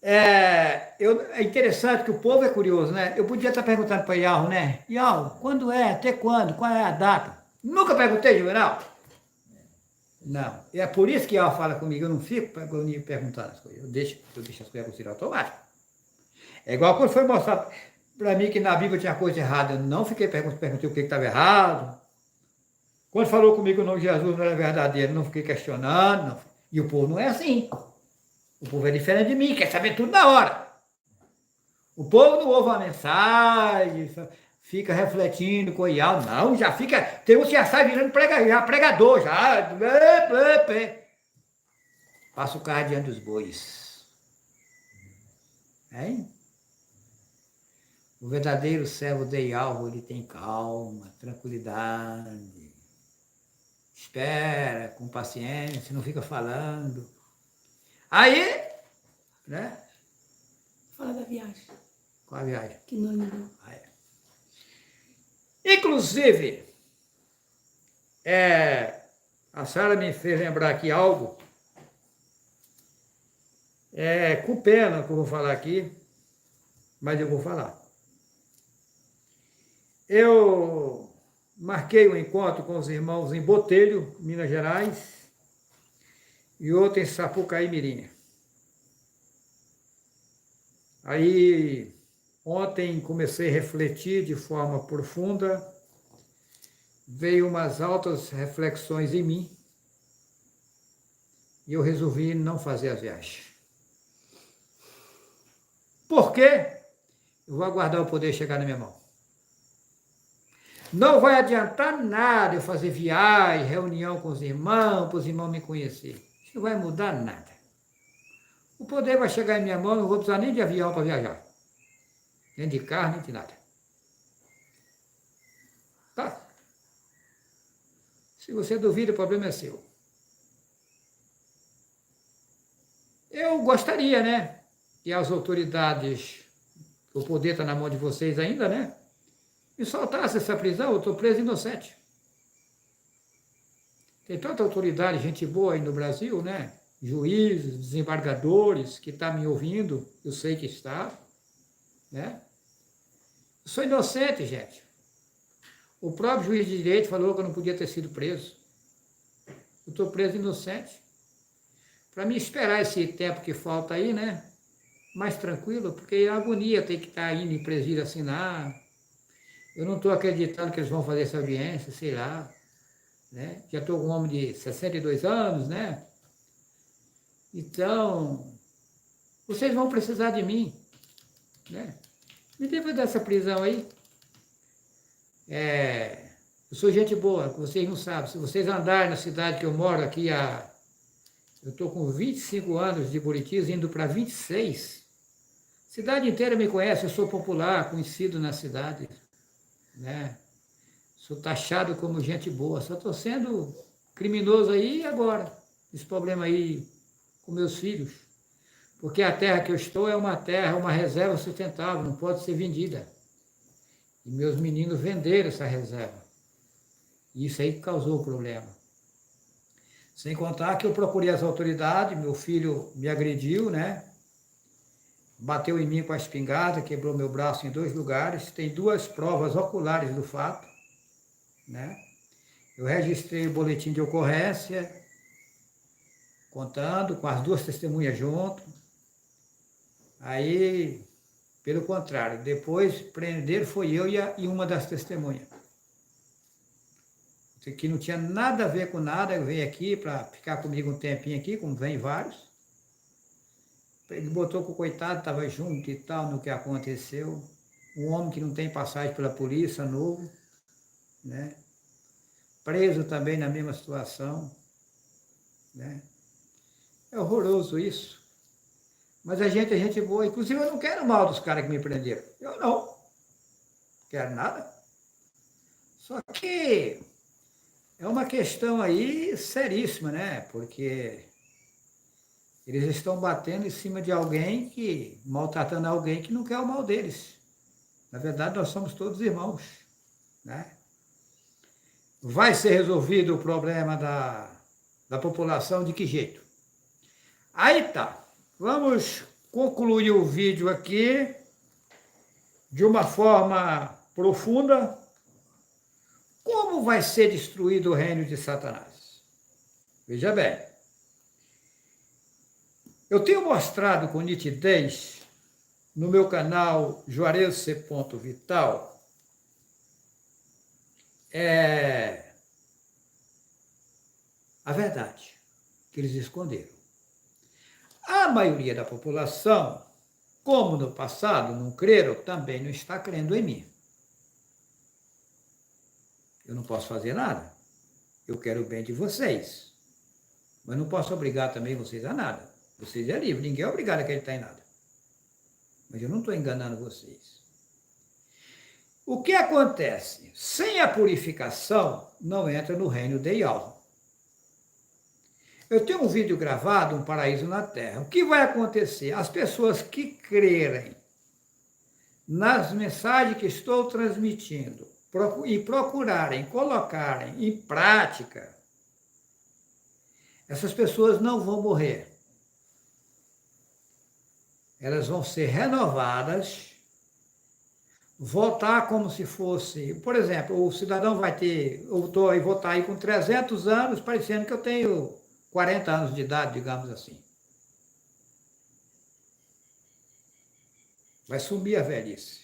é interessante que o povo é curioso, né? Eu podia estar perguntando para Yahweh, né? Yahweh, quando é? Até quando? Qual é a data? Nunca perguntei, Juvenal. Não. É por isso que ela fala comigo, eu não fico perguntando as coisas. Eu deixo as coisas acontecerem automático. É igual quando foi mostrar para mim que na Bíblia tinha coisa errada. Eu não fiquei perguntando o que estava errado. Quando falou comigo que o nome de Jesus não era verdadeiro, não fiquei questionando. Não. E o povo não é assim. O povo é diferente de mim, quer saber tudo na hora. O povo não ouve uma mensagem, fica refletindo, coial, não, já fica, tem uns que já sai virando pregador, já. Passa o carro diante dos bois. Hein? O verdadeiro servo de alvo, ele tem calma, tranquilidade. Espera, com paciência, não fica falando. Aí, né? Fala da viagem. Qual a viagem? Que nós não deu. Inclusive, a senhora me fez lembrar aqui algo, com pena que eu vou falar aqui, mas eu vou falar. Eu marquei um encontro com os irmãos em Botelho, Minas Gerais, e outro em Sapucaí, Mirim. Aí, ontem comecei a refletir de forma profunda, veio umas altas reflexões em mim, e eu resolvi não fazer a viagem. Por quê? Eu vou aguardar o poder chegar na minha mão. Não vai adiantar nada eu fazer viagem, reunião com os irmãos, para os irmãos me conhecerem. Isso não vai mudar nada. O poder vai chegar em minha mão, não vou precisar nem de avião para viajar. Nem de carro, nem de nada. Tá? Se você duvida, o problema é seu. Eu gostaria, né? Que as autoridades, o poder está na mão de vocês ainda, né? Me soltasse essa prisão, eu estou preso inocente. Tem tanta autoridade, gente boa aí no Brasil, né? Juízes, desembargadores, que estão me ouvindo, eu sei que está, né? Eu sou inocente, gente. O próprio juiz de direito falou que eu não podia ter sido preso. Eu estou preso inocente. Para mim esperar esse tempo que falta aí, né? Mais tranquilo, porque a agonia tem que estar indo em presídio assinar. Eu não estou acreditando que eles vão fazer essa audiência, sei lá. Né? Já estou com um homem de 62 anos, né? Então, vocês vão precisar de mim. Né? Me livra dessa prisão aí. Eu sou gente boa, vocês não sabem. Se vocês andarem na cidade que eu moro aqui, eu estou com 25 anos de Buritis, indo para 26. A cidade inteira me conhece, eu sou popular, conhecido na cidade. Né? Sou taxado como gente boa, só estou sendo criminoso aí agora, esse problema aí com meus filhos, porque a terra que eu estou é uma terra, uma reserva sustentável, não pode ser vendida. E meus meninos venderam essa reserva. E isso aí causou o problema. Sem contar que eu procurei as autoridades, meu filho me agrediu, né? Bateu em mim com a espingarda, quebrou meu braço em 2 lugares, tem 2 provas oculares do fato, né? Eu registrei o boletim de ocorrência, contando, com as 2 testemunhas junto. Aí, pelo contrário, depois prenderam foi eu e uma das testemunhas. Que não tinha nada a ver com nada, eu veio aqui para ficar comigo um tempinho aqui, como vem vários. Ele botou que o coitado estava junto e tal no que aconteceu. Um homem que não tem passagem pela polícia, novo, né? Preso também na mesma situação, né? É horroroso isso. Mas a gente é gente boa. Inclusive, eu não quero mal dos caras que me prenderam. Eu não. Quero nada. Só que é uma questão aí seríssima, né? Porque eles estão batendo em cima de alguém que, maltratando alguém que não quer o mal deles. Na verdade, nós somos todos irmãos, né? Vai ser resolvido o problema da população de que jeito? Aí tá. Vamos concluir o vídeo aqui de uma forma profunda. Como vai ser destruído o reino de Satanás? Veja bem. Eu tenho mostrado com nitidez no meu canal juarez.vital que eles esconderam. A maioria da população, como no passado não creram, também não está crendo em mim. Eu não posso fazer nada. Eu quero o bem de vocês. Mas não posso obrigar também vocês a nada. Vocês é livre, ninguém é obrigado a acreditar em nada. Mas eu não estou enganando vocês. O que acontece? Sem a purificação, não entra no reino de Yahweh. Eu tenho um vídeo gravado, Um Paraíso na Terra. O que vai acontecer? As pessoas que crerem nas mensagens que estou transmitindo e procurarem, colocarem em prática, essas pessoas não vão morrer. Elas vão ser renovadas, voltar como se fosse... Por exemplo, o cidadão vai ter... Eu vou estar aí com 300 anos, parecendo que eu tenho 40 anos de idade, digamos assim. Vai sumir a velhice.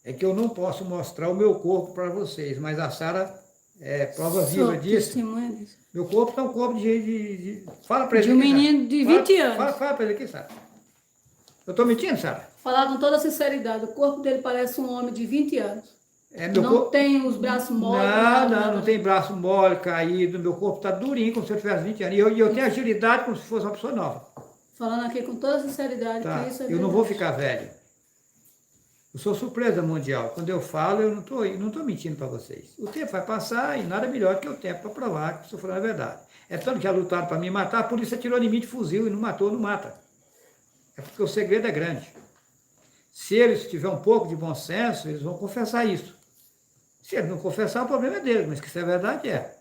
É que eu não posso mostrar o meu corpo para vocês, mas a Sara é prova viva disso. Meu corpo está um corpo Fala para ele. De um menino de 20 anos. Fala para ele aqui, Sara. Eu estou mentindo, Sara? Falar com toda sinceridade, o corpo dele parece um homem de 20 anos. Não tem os braços mole. Não tem braço mole, caído. Meu corpo está durinho, como se eu tivesse 20 anos. E eu tenho agilidade como se fosse uma pessoa nova. Falando aqui com toda sinceridade, Tá. que isso é Eu não vou ficar velho. Eu sou surpresa mundial. Quando eu falo, eu não estou mentindo para vocês. O tempo vai passar e nada melhor que o tempo para provar que estou falando a verdade. É tanto que já lutaram para me matar, a polícia tirou de mim de fuzil e não matou, não mata. É porque o segredo é grande. Se eles tiverem um pouco de bom senso, eles vão confessar isso. Se eles não confessar, o problema é deles, mas que isso é verdade, é.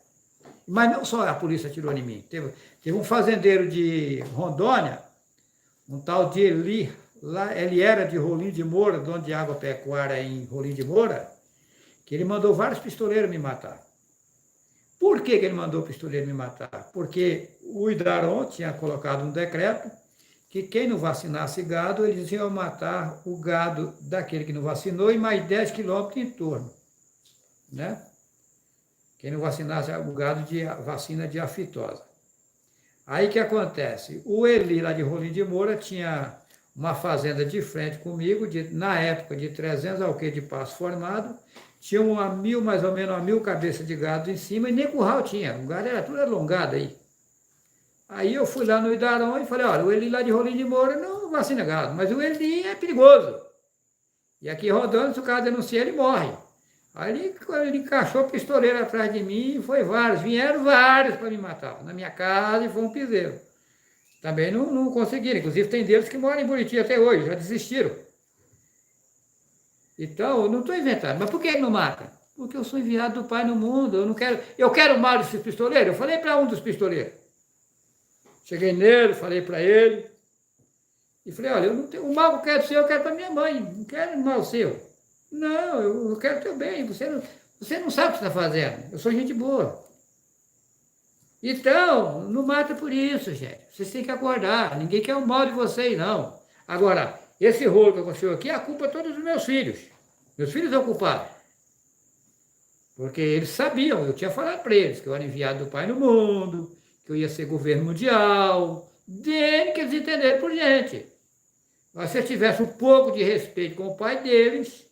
Mas não só a polícia tirou de mim. Teve um fazendeiro de Rondônia, um tal de Eli, lá, ele era de Rolim de Moura, dono de água pecuária em Rolim de Moura, que ele mandou vários pistoleiros me matar. Por que ele mandou o pistoleiro me matar? Porque o Idaron tinha colocado um decreto que quem não vacinasse gado, eles iam matar o gado daquele que não vacinou e mais 10 quilômetros em torno. Né? Quem não vacinasse o gado de vacina de aftosa. Aí o que acontece? O Eli, lá de Rolim de Moura, tinha uma fazenda de frente comigo, na época de 300 alqueires de pasto formado, tinha mais ou menos 1.000 cabeças de gado em cima, e nem curral tinha, o gado era tudo alongado aí. Aí eu fui lá no Idaron e falei, olha, o Eli lá de Rolim de Moura não vacina gado, mas o Eli é perigoso. E aqui rodando, se o cara denunciar, ele morre. Aí ele encaixou pistoleiro atrás de mim, e vieram vários para me matar, na minha casa, e foi um piseiro. Também não conseguiram, inclusive tem deles que moram em Buriti até hoje, já desistiram. Então, eu não estou inventando, mas por que ele não mata? Porque eu sou enviado do Pai no mundo, eu quero o mal desses pistoleiros, eu falei para um dos pistoleiros. Cheguei nele, falei para ele, e falei, olha, o mal que eu quero seu, eu quero para minha mãe, não quero o mal seu. Não, eu quero o teu bem, você não sabe o que está fazendo, eu sou gente boa. Então, não mata por isso, gente. Vocês têm que acordar, ninguém quer o mal de vocês, não. Agora, esse rolo que aconteceu aqui, a culpa é toda dos meus filhos. Meus filhos são culpados. Porque eles sabiam, eu tinha falado para eles que eu era enviado do Pai no mundo, que eu ia ser governo mundial, desde que eles entenderam por gente. Mas se eu tivesse um pouco de respeito com o pai deles,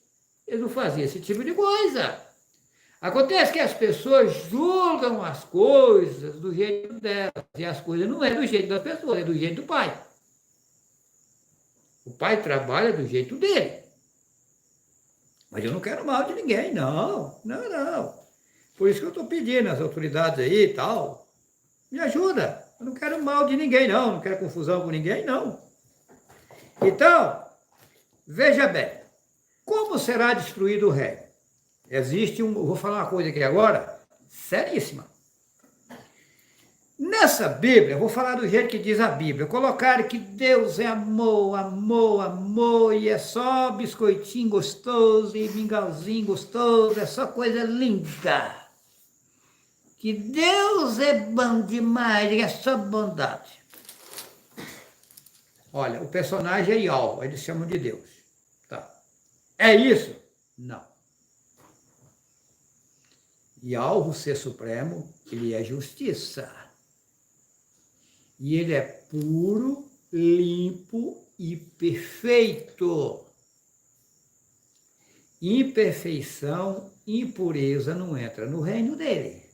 eles não faziam esse tipo de coisa. Acontece que as pessoas julgam as coisas do jeito delas, e as coisas não é do jeito das pessoas, é do jeito do pai. O pai trabalha do jeito dele. Mas eu não quero mal de ninguém, não. Por isso que eu estou pedindo às autoridades aí e tal, me ajuda. Eu não quero mal de ninguém, não quero confusão com ninguém, não. Então, veja bem, como será destruído o reino? Vou falar uma coisa aqui agora, seríssima. Nessa Bíblia, vou falar do jeito que diz a Bíblia, colocaram que Deus é amor, amor, amor, e é só biscoitinho gostoso e mingauzinho gostoso, é só coisa linda. Que Deus é bom demais, e é só bondade. Olha, o personagem é Yahweh, eles chamam de Deus. Tá. É isso? Não. Yahweh, o Ser Supremo, ele é justiça. E ele é puro, limpo e perfeito. Imperfeição, impureza não entra no reino dele.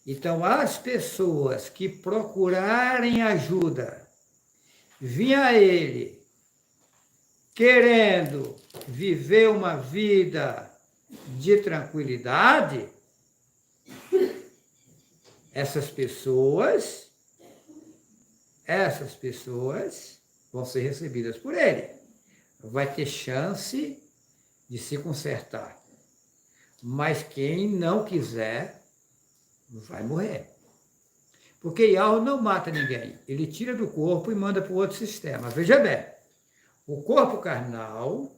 Então, as pessoas que procurarem ajuda, vir a ele, querendo viver uma vida de tranquilidade, essas pessoas vão ser recebidas por ele. Vai ter chance de se consertar. Mas quem não quiser, vai morrer. Porque Yahweh não mata ninguém. Ele tira do corpo e manda para o outro sistema. Veja bem, o corpo carnal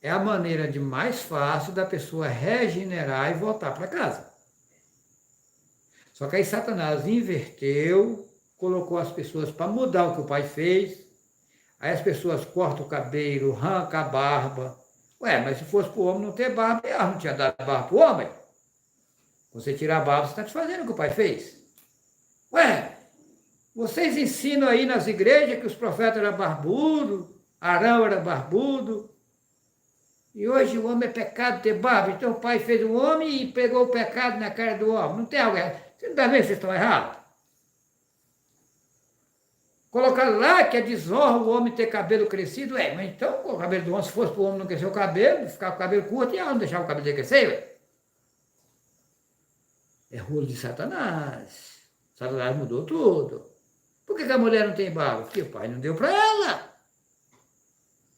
é a maneira de mais fácil da pessoa regenerar e voltar para casa. Só que aí Satanás inverteu, colocou as pessoas para mudar o que o pai fez. Aí as pessoas cortam o cabelo, arrancam a barba. Ué, mas se fosse para o homem não ter barba, Yahweh não tinha dado barba para o homem. Você tirar a barba, você está desfazendo o que o pai fez. Ué, vocês ensinam aí nas igrejas que os profetas eram barbudos, Arão era barbudo, e hoje o homem é pecado ter barba, então o pai fez o homem e pegou o pecado na cara do homem. Não tem algo errado. Você não está vendo que vocês estão errados? Colocar lá que é desonra o homem ter cabelo crescido, mas então o cabelo do homem, se fosse para o homem não crescer o cabelo, ficar com o cabelo curto, e a não deixar o cabelo dele crescer, ué. É rolo de Satanás. Satanás mudou tudo. Por que a mulher não tem barba? Porque o pai não deu para ela.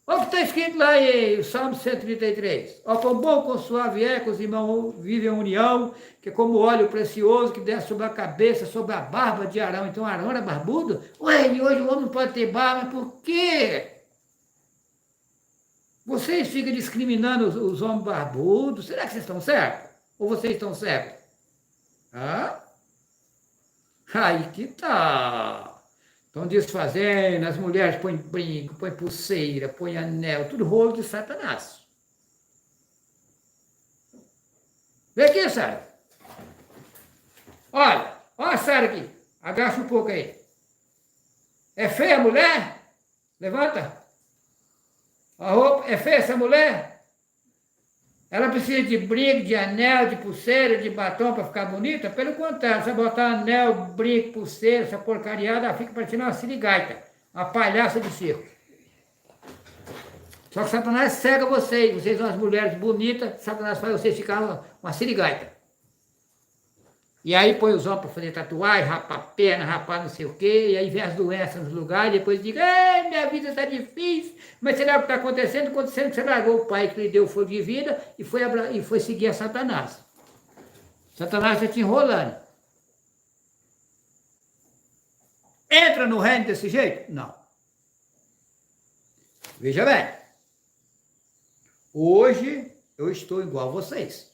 Olha o que está escrito lá em Salmo 133. Ó, quão bom, quão suave é que os irmãos vivem em união, que é como óleo precioso que desce sobre a cabeça, sobre a barba de Arão. Então Arão era barbudo? Ué, e hoje o homem não pode ter barba, por quê? Vocês ficam discriminando os homens barbudos. Será que vocês estão certos? Ou vocês estão certos? Ah? Aí que tá. Estão desfazendo, as mulheres põem brinco, põem pulseira, põem anel, tudo rolo de Satanás. Vem aqui, Sara. Olha a Sara aqui. Agacha um pouco aí. É feia a mulher? Levanta. A roupa, é feia essa mulher? Ela precisa de brinco, de anel, de pulseira, de batom para ficar bonita? Pelo contrário, se botar anel, brinco, pulseira, essa porcariada, ela fica parecendo uma sirigaita, uma palhaça de circo. Só que Satanás cega vocês são as mulheres bonitas, Satanás faz vocês ficar uma sirigaita. E aí põe os homens para fazer tatuagem, rapar a perna, rapar não sei o quê, e aí vem as doenças nos lugares, e depois diga, minha vida está difícil, mas será o que está acontecendo? Acontecendo que você largou o pai que lhe deu o fogo de vida e foi seguir a Satanás. Satanás está te enrolando. Entra no reino desse jeito? Não. Veja bem, hoje eu estou igual a vocês.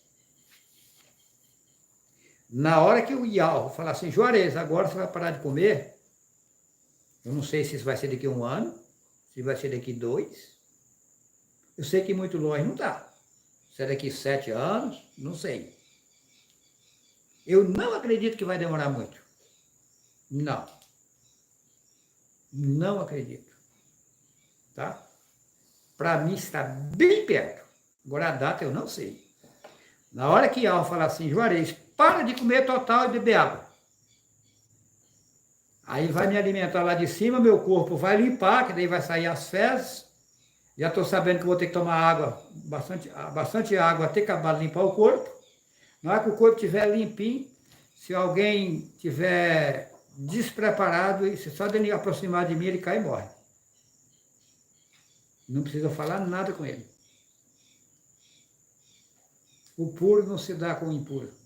Na hora que o Yahweh falar assim, Juarez, agora você vai parar de comer, eu não sei se isso vai ser daqui a 1 ano, se vai ser daqui 2, eu sei que muito longe não está. Se é daqui 7 anos, não sei. Eu não acredito que vai demorar muito. Não. Não acredito. Tá? Para mim está bem perto. Agora a data eu não sei. Na hora que Yahweh falar assim, Juarez, para de comer total e beber água. Aí vai me alimentar lá de cima, meu corpo vai limpar, que daí vai sair as fezes. Já estou sabendo que vou ter que tomar água, bastante água, até acabar de limpar o corpo. Na hora que o corpo estiver limpinho, se alguém estiver despreparado, e se só dele aproximar de mim, ele cai e morre. Não precisa falar nada com ele. O puro não se dá com o impuro.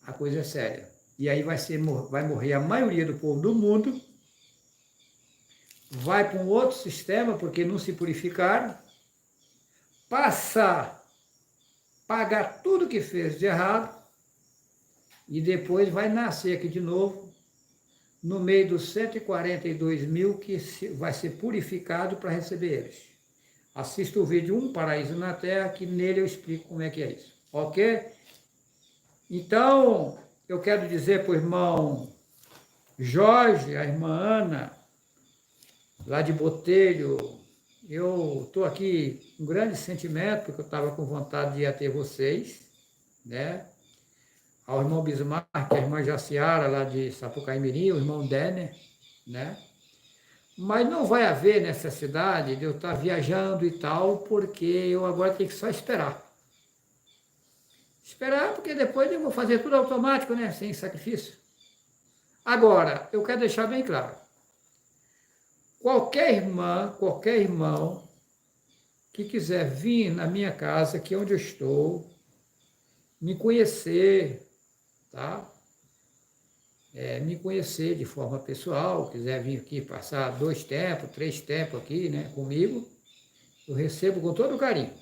A coisa é séria. E aí vai morrer a maioria do povo do mundo, vai para um outro sistema, porque não se purificaram, pagar tudo que fez de errado, e depois vai nascer aqui de novo, no meio dos 142 mil que vai ser purificado para receber eles. Assista o vídeo Um Paraíso na Terra, que nele eu explico como é que é isso. Ok? Então, eu quero dizer para o irmão Jorge, a irmã Ana, lá de Botelho, eu estou aqui com um grande sentimento, porque eu estava com vontade de ir até vocês, né? Ao irmão Bismarck, a irmã Jaciara, lá de Sapucaimirim, o irmão Denner, né? Mas não vai haver necessidade de eu estar viajando e tal, porque eu agora tenho que só esperar. Esperar, porque depois eu vou fazer tudo automático, né? Sem sacrifício. Agora, eu quero deixar bem claro. Qualquer irmã, qualquer irmão que quiser vir na minha casa, aqui onde eu estou, me conhecer, tá? Me conhecer de forma pessoal, quiser vir aqui passar 2 tempos, 3 tempos aqui, né, comigo, eu recebo com todo carinho,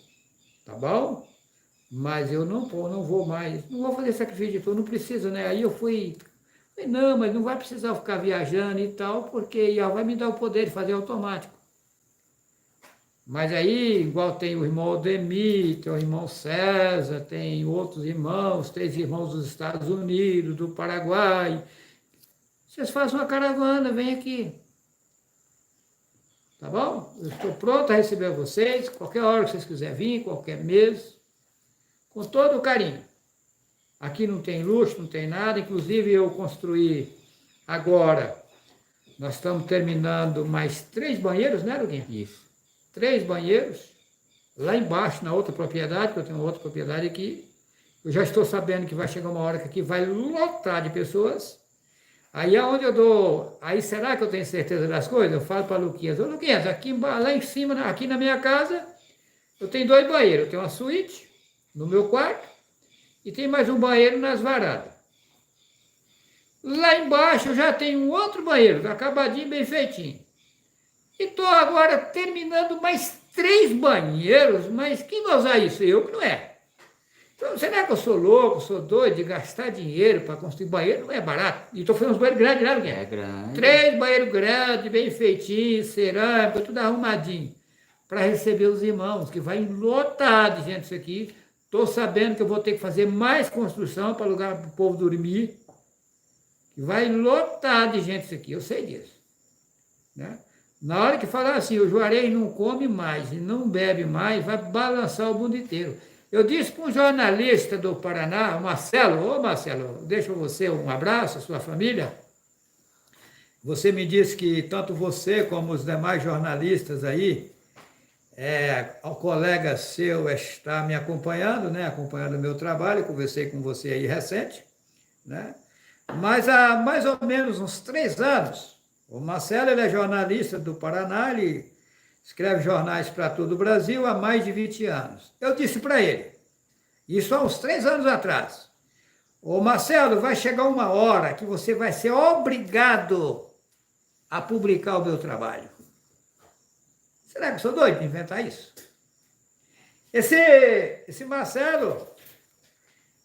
tá bom? Mas eu não vou mais, não vou fazer sacrifício de tudo, não precisa, né? Aí eu falei, não, mas não vai precisar ficar viajando e tal, porque já vai me dar o poder de fazer automático. Mas aí, igual tem o irmão Odemir, tem o irmão César, tem outros irmãos, 3 irmãos dos Estados Unidos, do Paraguai. Vocês façam uma caravana, vem aqui. Tá bom? Eu estou pronto a receber vocês, qualquer hora que vocês quiserem vir, qualquer mês, com todo o carinho. Aqui não tem luxo, não tem nada, inclusive eu construí agora, nós estamos terminando mais 3 banheiros, né, Luguinha? Isso. 3 banheiros, lá embaixo, na outra propriedade, que eu tenho outra propriedade aqui. Eu já estou sabendo que vai chegar uma hora que aqui vai lotar de pessoas. Aí aonde eu dou, aí será que eu tenho certeza das coisas? Eu falo para o Luquinhas, ô Luquinhas, aqui, lá em cima, aqui na minha casa, eu tenho 2 banheiros. Eu tenho uma suíte no meu quarto e tem mais um banheiro nas varandas. Lá embaixo eu já tenho um outro banheiro, acabadinho, bem feitinho. E estou agora terminando mais 3 banheiros, mas quem vai usar isso? Eu que não é. Então, será que eu sou louco, sou doido de gastar dinheiro para construir banheiro? Não é barato. E estou fazendo uns banheiros grandes, né, Luquinha? É grande. 3 banheiros grandes, bem feitinhos, cerâmica, tudo arrumadinho, para receber os irmãos, que vai lotar de gente isso aqui. Estou sabendo que eu vou ter que fazer mais construção para lugar para o povo dormir, que vai lotar de gente isso aqui, eu sei disso. Né? Na hora que falar assim, o Juarez não come mais e não bebe mais, vai balançar o mundo inteiro. Eu disse para um jornalista do Paraná, o Marcelo, ô Marcelo, deixo você um abraço, a sua família. Você me disse que tanto você como os demais jornalistas aí, o colega seu está me acompanhando, né? Acompanhando o meu trabalho, conversei com você aí recente, né? Mas há mais ou menos uns 3 anos, o Marcelo ele é jornalista do Paraná, ele escreve jornais para todo o Brasil há mais de 20 anos. Eu disse para ele, isso há uns 3 anos atrás, ô Marcelo, vai chegar uma hora que você vai ser obrigado a publicar o meu trabalho. Será que eu sou doido de inventar isso? Esse Marcelo,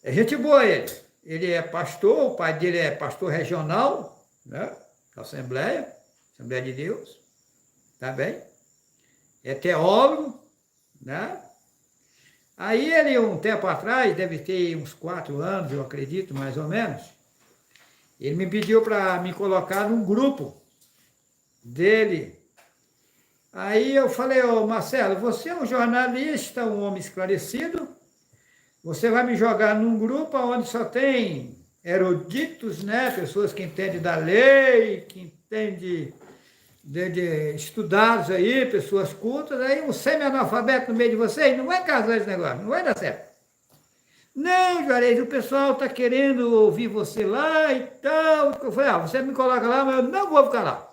é gente boa ele. Ele é pastor, o pai dele é pastor regional, né? Da Assembleia de Deus, tá bem? É teólogo, né? Aí ele, um tempo atrás, deve ter uns 4 anos, eu acredito, mais ou menos, ele me pediu para me colocar num grupo dele. Aí eu falei, ô Marcelo, você é um jornalista, um homem esclarecido, você vai me jogar num grupo onde só tem eruditos, né? Pessoas que entendem da lei, que entendem de estudados aí, pessoas cultas, aí um semi-analfabeto no meio de vocês, não vai casar esse negócio, não vai dar certo. Não, Juarez, o pessoal está querendo ouvir você lá e tal. Eu falei, você me coloca lá, mas eu não vou ficar lá.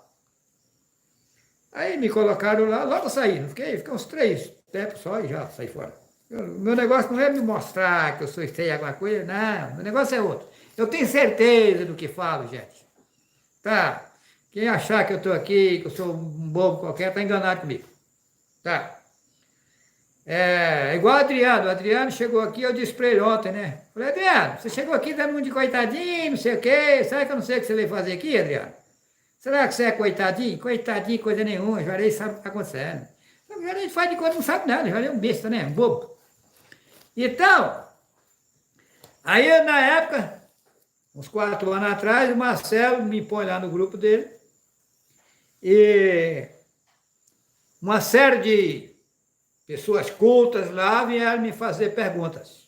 Aí me colocaram lá, logo eu saí, fiquei uns 3 tempos só e já saí fora. Meu negócio não é me mostrar que eu sou estranho alguma coisa, não, meu negócio é outro. Eu tenho certeza do que falo, gente. Tá? Quem achar que eu estou aqui, que eu sou um bobo qualquer, está enganado comigo. Tá? É igual o Adriano chegou aqui, eu disse para ele ontem, né? Falei, Adriano, você chegou aqui dando um de coitadinho, não sei o quê, sabe que eu não sei o que você veio fazer aqui, Adriano? Será que você é coitadinho? Coitadinho, coisa nenhuma, o Juarez sabe o que está acontecendo. O Juarez faz de coisa, não sabe nada, o Juarez é um besta, né? Um bobo. Então, Aí, na época, uns 4 anos atrás, o Marcelo me põe lá no grupo dele e uma série de pessoas cultas lá vieram me fazer perguntas.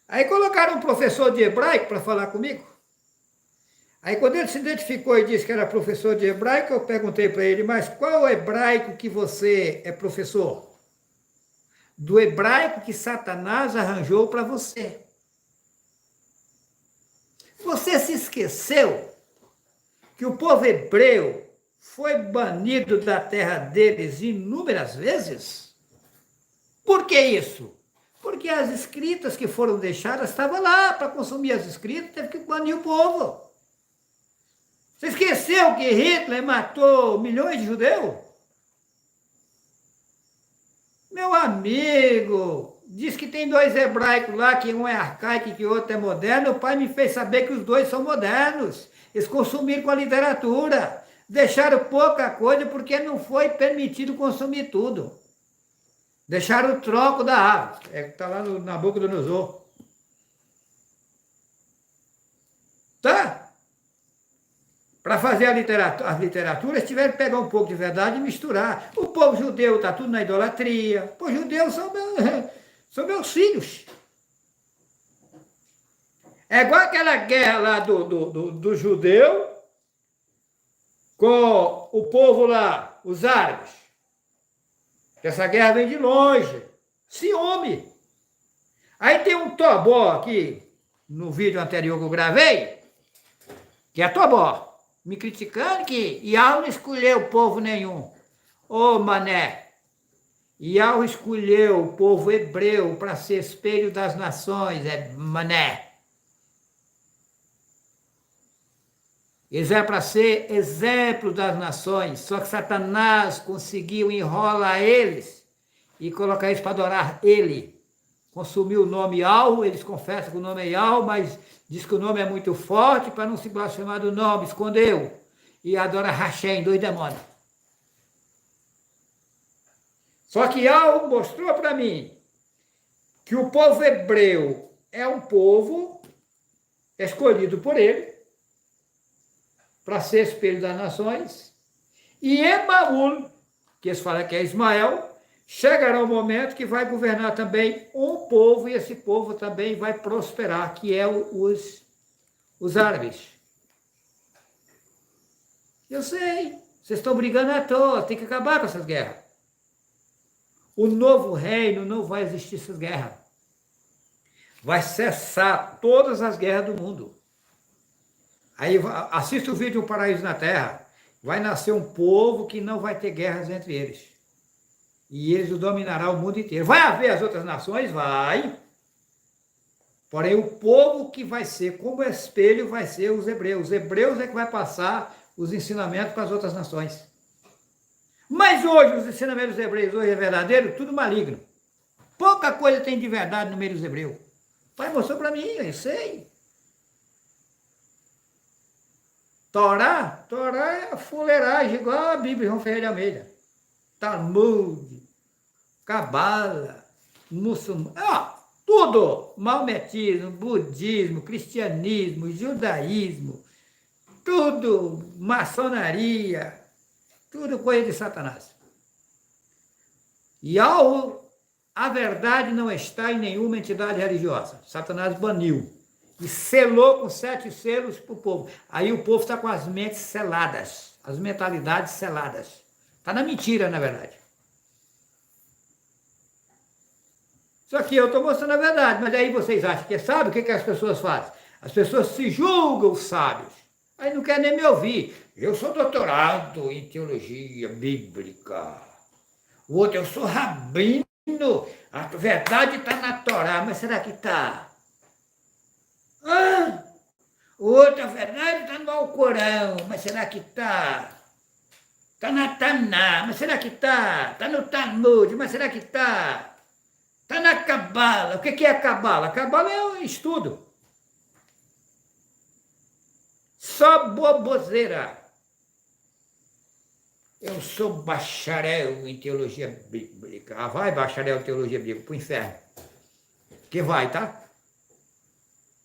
Aí colocaram um professor de hebraico para falar comigo. Aí quando ele se identificou e disse que era professor de hebraico, eu perguntei para ele, mas qual o hebraico que você é professor? Do hebraico que Satanás arranjou para você. Você se esqueceu que o povo hebreu foi banido da terra deles inúmeras vezes? Por que isso? Porque as escritas que foram deixadas estavam lá para consumir as escritas, teve que banir o povo. Você esqueceu que Hitler matou milhões de judeus? Meu amigo, diz que tem 2 hebraicos lá, que um é arcaico e que o outro é moderno. O pai me fez saber que os 2 são modernos. Eles consumiram com a literatura. Deixaram pouca coisa porque não foi permitido consumir tudo. Deixaram o troco da árvore. Está lá na boca do Nabucodonosor. Tá? Para fazer as literaturas, tiveram que pegar um pouco de verdade e misturar. O povo judeu está tudo na idolatria. Os judeus são meus filhos. É igual aquela guerra lá do judeu com o povo lá, os árabes. Essa guerra vem de longe. Ciúme. Aí tem um Tobó aqui, no vídeo anterior que eu gravei, que é Tobó, me criticando que Yahweh não escolheu povo nenhum. Ô, mané, Yahweh escolheu o povo hebreu para ser espelho das nações, mané. Eles é para ser exemplo das nações, só que Satanás conseguiu enrolar eles e colocar eles para adorar ele. Consumiu o nome Yahweh, eles confessam que o nome é Yahweh, mas diz que o nome é muito forte para não se blasfemar do nome, escondeu. E adora Hashem, 2 demônios. Só que Yahweh mostrou para mim que o povo hebreu é um povo escolhido por ele para ser espelho das nações. E Emaúl, que eles falam que é Ismael, chegará um momento que vai governar também um povo, e esse povo também vai prosperar, que é os árabes. Eu sei, vocês estão brigando à toa, tem que acabar com essas guerras. O novo reino não vai existir essas guerras. Vai cessar todas as guerras do mundo. Aí assista o vídeo O Paraíso na Terra. Vai nascer um povo que não vai ter guerras entre eles. E eles dominarão o mundo inteiro. Vai haver as outras nações? Vai. Porém, o povo que vai ser como espelho vai ser os hebreus. Os hebreus é que vai passar os ensinamentos para as outras nações. Mas hoje, os ensinamentos dos hebreus hoje é verdadeiro, tudo maligno. Pouca coisa tem de verdade no meio dos hebreus. O pai mostrou para mim, eu sei. Torá é a fuleiragem, igual a Bíblia, João Ferreira de Almeida. Talmud, Cabala, muçulmano, tudo. Maometismo, budismo, cristianismo, judaísmo, tudo, maçonaria, tudo coisa de Satanás. E a verdade não está em nenhuma entidade religiosa. Satanás baniu. E selou com 7 selos para o povo. Aí o povo está com as mentes seladas, as mentalidades seladas. Está na mentira, na verdade. Só que eu estou mostrando a verdade, mas aí vocês acham que é sábio? O que as pessoas fazem? As pessoas se julgam sábios. Aí não querem nem me ouvir. Eu sou doutorado em teologia bíblica. O outro, eu sou rabino. A verdade está na Torá, mas será que está? O outro, a verdade está no Alcorão, mas será que está? Está na Taná, mas será que está? Está no Talmud, mas será que está? Está na Cabala. O que é a Cabala? A Cabala é um estudo. Só boboseira. Eu sou bacharel em teologia bíblica. Vai bacharel em teologia bíblica para o inferno. Que vai, tá?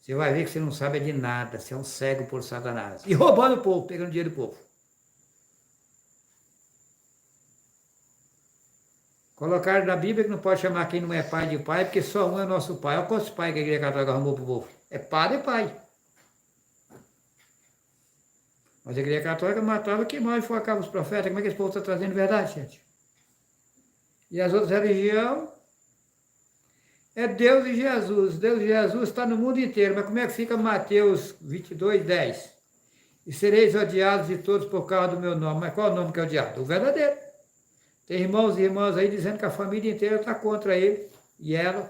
Você vai ver que você não sabe de nada, você é um cego por Satanás. E roubando o povo, pegando dinheiro do povo. Colocaram na Bíblia que não pode chamar quem não é pai de pai, porque só um é nosso pai. Olha quantos pais que a Igreja Católica arrumou para o povo. É padre e pai. Mas a Igreja Católica matava, queimava e enforcava os profetas. Como é que esse povo está trazendo verdade, gente? E as outras religiões é Deus e Jesus. Deus e Jesus está no mundo inteiro. Mas como é que fica Mateus 22, 10? E sereis odiados de todos por causa do meu nome. Mas qual é o nome que é odiado? O verdadeiro. Tem irmãos e irmãs aí dizendo que a família inteira está contra ele e ela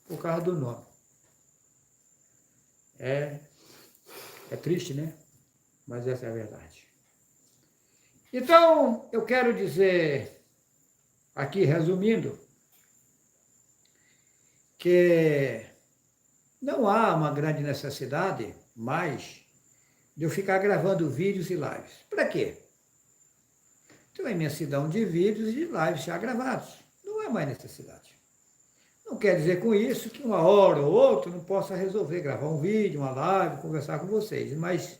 por causa do nome. É triste, né? Mas essa é a verdade. Então, eu quero dizer, aqui resumindo, que não há uma grande necessidade mais de eu ficar gravando vídeos e lives. Para quê? Tem uma imensidão de vídeos e de lives já gravados. Não há mais necessidade. Não quer dizer com isso que uma hora ou outra não possa resolver gravar um vídeo, uma live, conversar com vocês, mas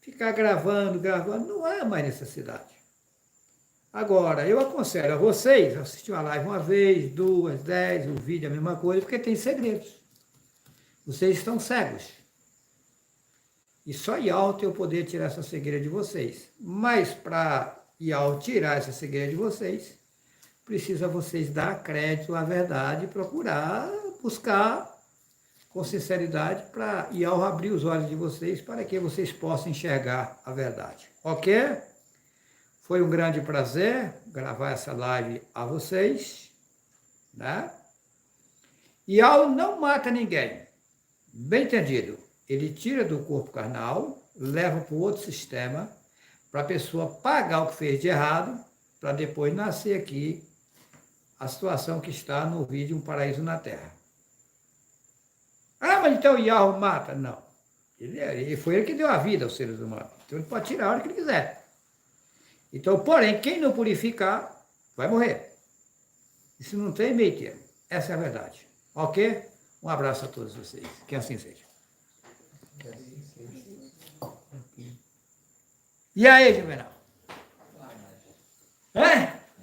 ficar gravando, não há mais necessidade. Agora, eu aconselho a vocês assistir uma live uma vez, 2, 10, o vídeo é a mesma coisa, porque tem segredos. Vocês estão cegos. E só Yahweh tem o poder de tirar essa cegueira de vocês. Mas para Yahweh tirar essa cegueira de vocês, precisa vocês dar crédito à verdade e procurar buscar com sinceridade para Yahweh abrir os olhos de vocês para que vocês possam enxergar a verdade. Ok? Foi um grande prazer gravar essa live a vocês, né? Yahweh não mata ninguém, bem entendido. Ele tira do corpo carnal, leva para o outro sistema, para a pessoa pagar o que fez de errado, para depois nascer aqui a situação que está no vídeo Um Paraíso na Terra. Ah, mas então Yahweh mata? Não. Foi ele que deu a vida aos seres humanos. Então ele pode tirar a hora que ele quiser. Então, porém, quem não purificar, vai morrer. Isso não tem meio termo. Essa é a verdade. Ok? Um abraço a todos vocês. Que assim seja. E aí, Juvenal? É?